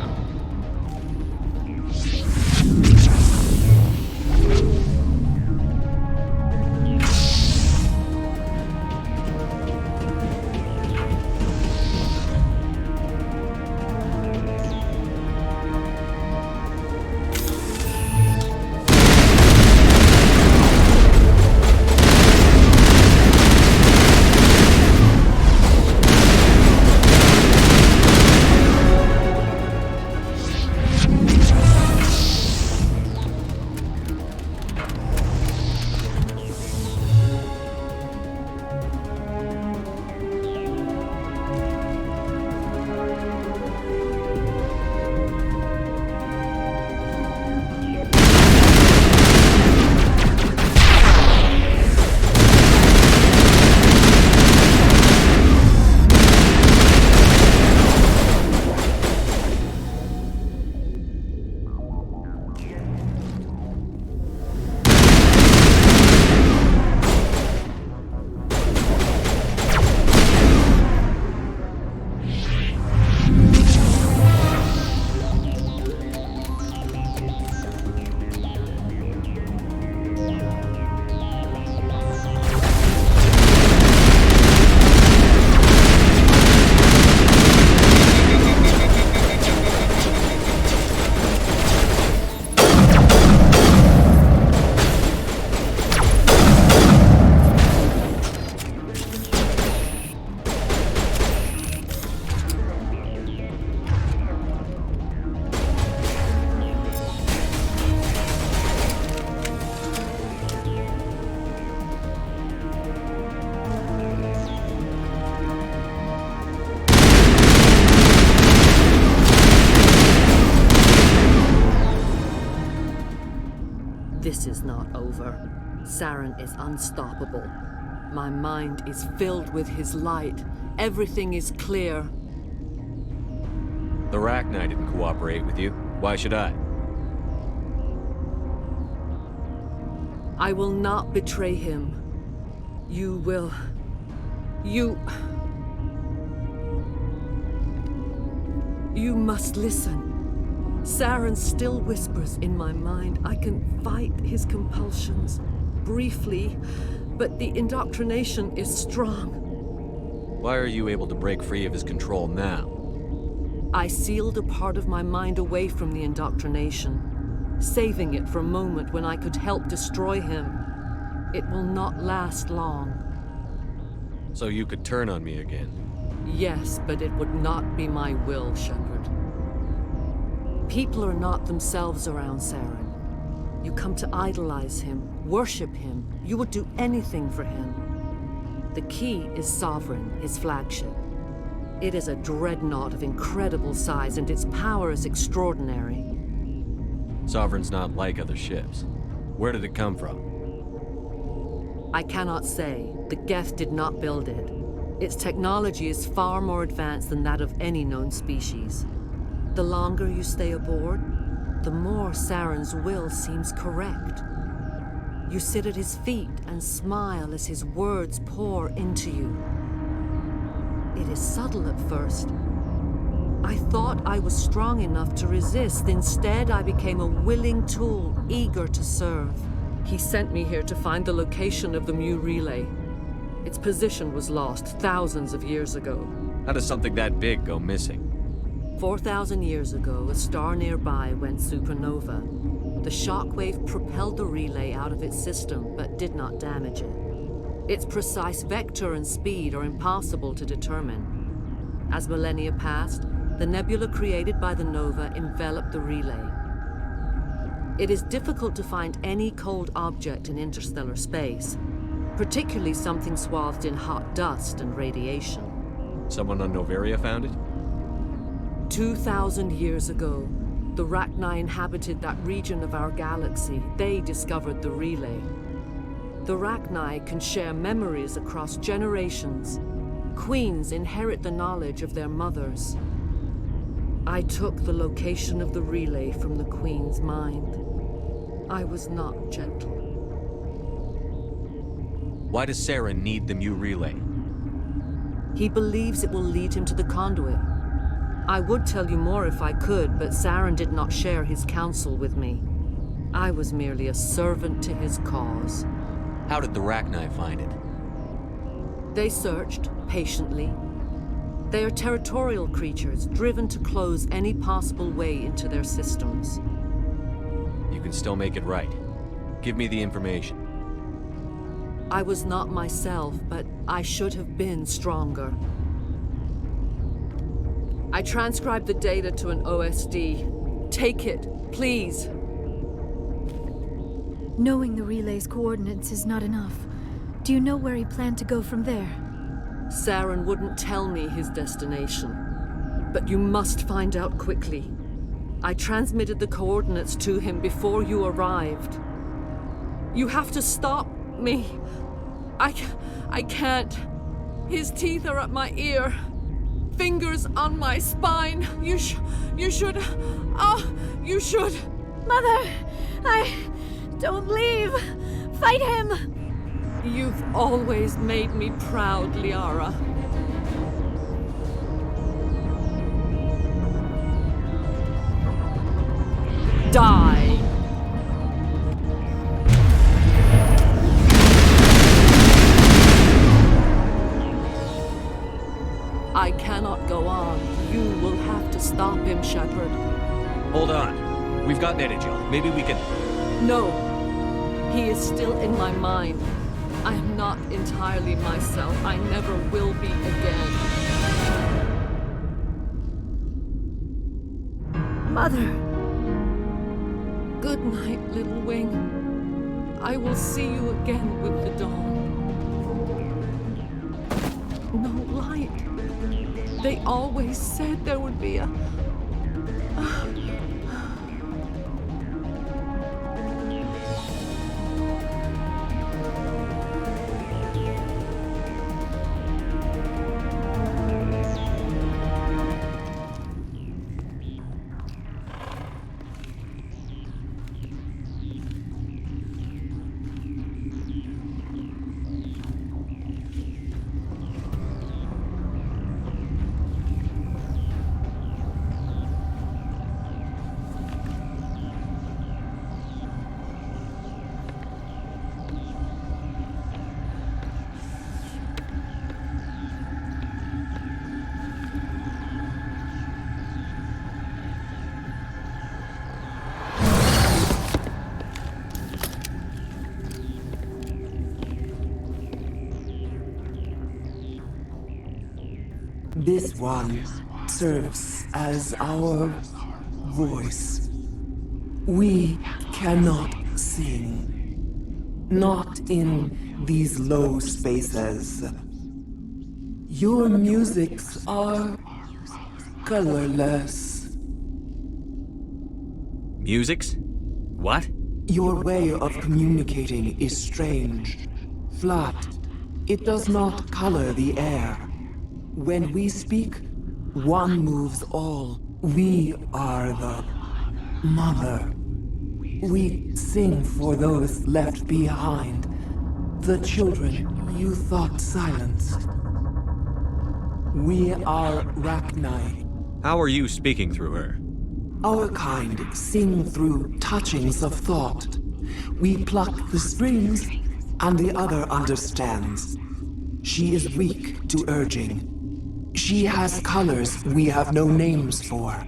This is not over. Saren is unstoppable. My mind is filled with his light. Everything is clear. The Rachni didn't cooperate with you. Why should I? I will not betray him. You will... You must listen. Saren still whispers in my mind. I can fight his compulsions, briefly, but the indoctrination is strong. Why are you able to break free of his control now? I sealed a part of my mind away from the indoctrination, saving it for a moment when I could help destroy him. It will not last long. So you could turn on me again? Yes, but it would not be my will, Shepard. People are not themselves around Saren. You come to idolize him, worship him. You would do anything for him. The key is Sovereign, his flagship. It is a dreadnought of incredible size, and its power is extraordinary. Sovereign's not like other ships. Where did it come from? I cannot say. The Geth did not build it. Its technology is far more advanced than that of any known species. The longer you stay aboard, the more Saren's will seems correct. You sit at his feet and smile as his words pour into you. It is subtle at first. I thought I was strong enough to resist. Instead, I became a willing tool, eager to serve. He sent me here to find the location of the Mu relay. Its position was lost thousands of years ago. How does something that big go missing? 4,000 years ago, a star nearby went supernova. The shockwave propelled the relay out of its system, but did not damage it. Its precise vector and speed are impossible to determine. As millennia passed, the nebula created by the nova enveloped the relay. It is difficult to find any cold object in interstellar space, particularly something swathed in hot dust and radiation. Someone on Noveria found it? 2,000 years ago, the Rachni inhabited that region of our galaxy. They discovered the relay. The Rachni can share memories across generations. Queens inherit the knowledge of their mothers. I took the location of the relay from the Queen's mind. I was not gentle. Why does Saren need the Mu relay? He believes it will lead him to the conduit. I would tell you more if I could, but Saren did not share his counsel with me. I was merely a servant to his cause. How did the Rachni find it? They searched, patiently. They are territorial creatures, driven to close any possible way into their systems. You can still make it right. Give me the information. I was not myself, but I should have been stronger. I transcribed the data to an OSD. Take it, please. Knowing the relay's coordinates is not enough. Do you know where he planned to go from there? Saren wouldn't tell me his destination. But you must find out quickly. I transmitted the coordinates to him before you arrived. You have to stop me. I can't. His teeth are at my ear. Fingers on my spine. You should. You should. Mother! Don't leave! Fight him! You've always made me proud, Liara. Die! I cannot go on. You will have to stop him, Shepard. Hold on. We've got Netagel. Maybe we can... No. He is still in my mind. I am not entirely myself. I never will be again. Mother! Good night, little wing. I will see you again with the dawn. No light. They always said there would be a... This one serves as our voice. We cannot sing. Not in these low spaces. Your musics are colorless. Musics? What? Your way of communicating is strange. Flat. It does not color the air. When we speak, one moves all. We are the mother. We sing for those left behind. The children you thought silenced. We are Rachni. How are you speaking through her? Our kind sing through touchings of thought. We pluck the strings, and the other understands. She is weak to urging. She has colors we have no names for.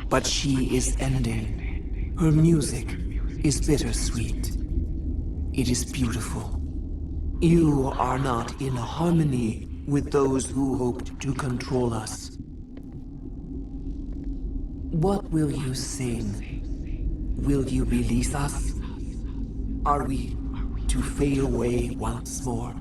But she is ending. Her music is bittersweet. It is beautiful. You are not in harmony with those who hoped to control us. What will you sing? Will you release us? Are we to fade away once more?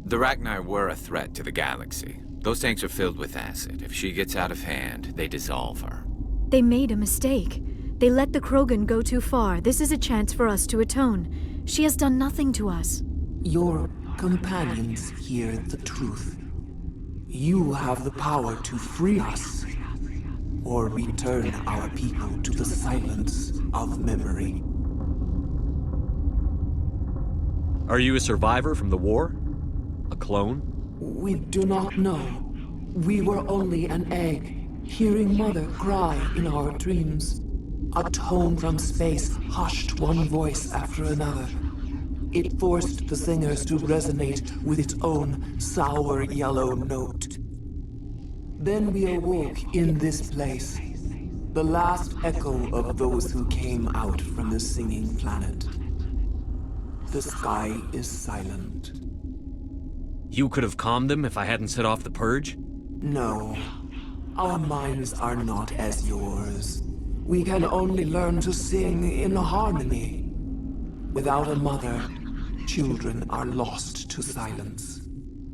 The Rachni were a threat to the galaxy. Those tanks are filled with acid. If she gets out of hand, they dissolve her. They made a mistake. They let the Krogan go too far. This is a chance for us to atone. She has done nothing to us. Your companions hear the truth. You have the power to free us, or return our people to the silence of memory. Are you a survivor from the war? A clone? We do not know. We were only an egg, hearing Mother cry in our dreams. A tone from space hushed one voice after another. It forced the singers to resonate with its own sour yellow note. Then we awoke in this place, the last echo of those who came out from the singing planet. The sky is silent. You could have calmed them if I hadn't set off the purge? No. Our minds are not as yours. We can only learn to sing in harmony. Without a mother, children are lost to silence.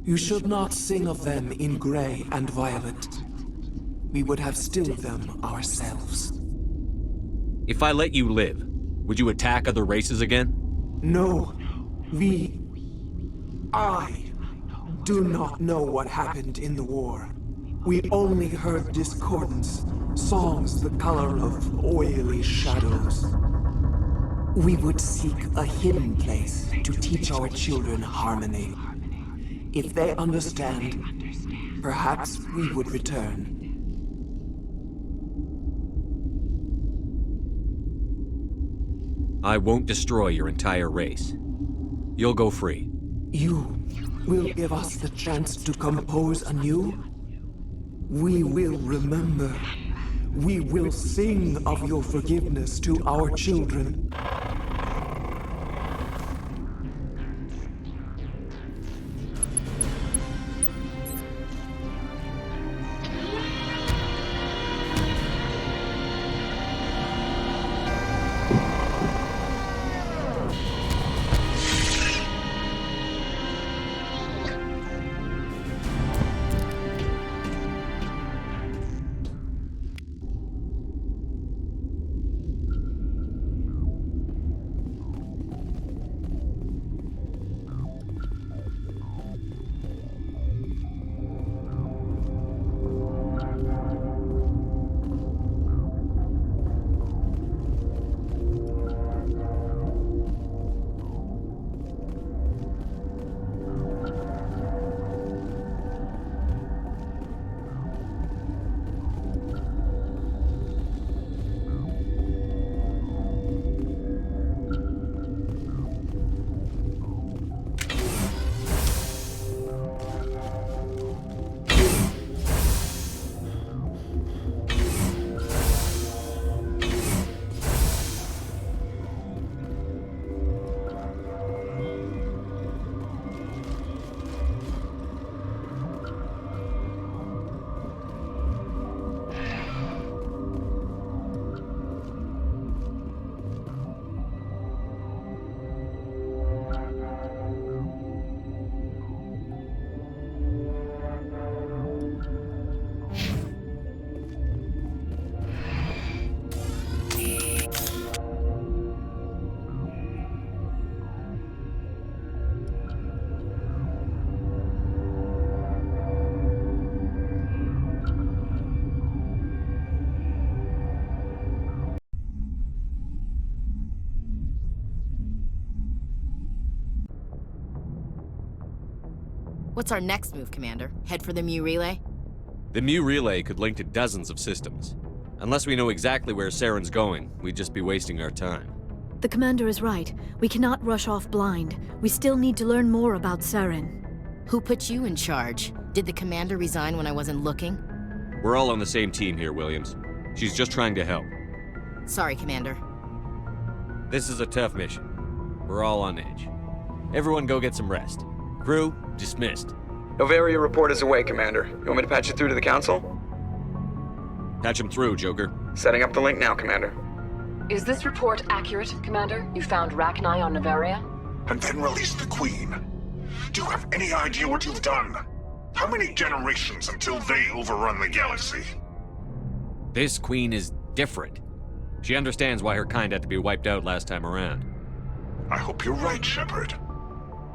You should not sing of them in gray and violet. We would have stilled them ourselves. If I let you live, would you attack other races again? No. I do not know what happened in the war. We only heard discordance, songs the color of oily shadows. We would seek a hidden place to teach our children harmony. If they understand, perhaps we would return. I won't destroy your entire race. You'll go free. You will give us the chance to compose anew? We will remember. We will sing of your forgiveness to our children. What's our next move, Commander? Head for the Mu relay? The Mu relay could link to dozens of systems. Unless we know exactly where Saren's going, we'd just be wasting our time. The commander is right. We cannot rush off blind. We still need to learn more about Saren. Who put you in charge? Did the commander resign when I wasn't looking? We're all on the same team here, Williams. She's just trying to help. Sorry, Commander. This is a tough mission. We're all on edge. Everyone go get some rest. Crew, dismissed. Noveria report is away, Commander. You want me to patch it through to the Council? Patch him through, Joker. Setting up the link now, Commander. Is this report accurate, Commander? You found Rachni on Noveria? And then released the Queen. Do you have any idea what you've done? How many generations until they overrun the galaxy? This Queen is different. She understands why her kind had to be wiped out last time around. I hope you're right, Shepard.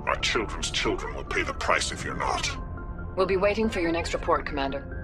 Our children's children will pay the price if you're not. We'll be waiting for your next report, Commander.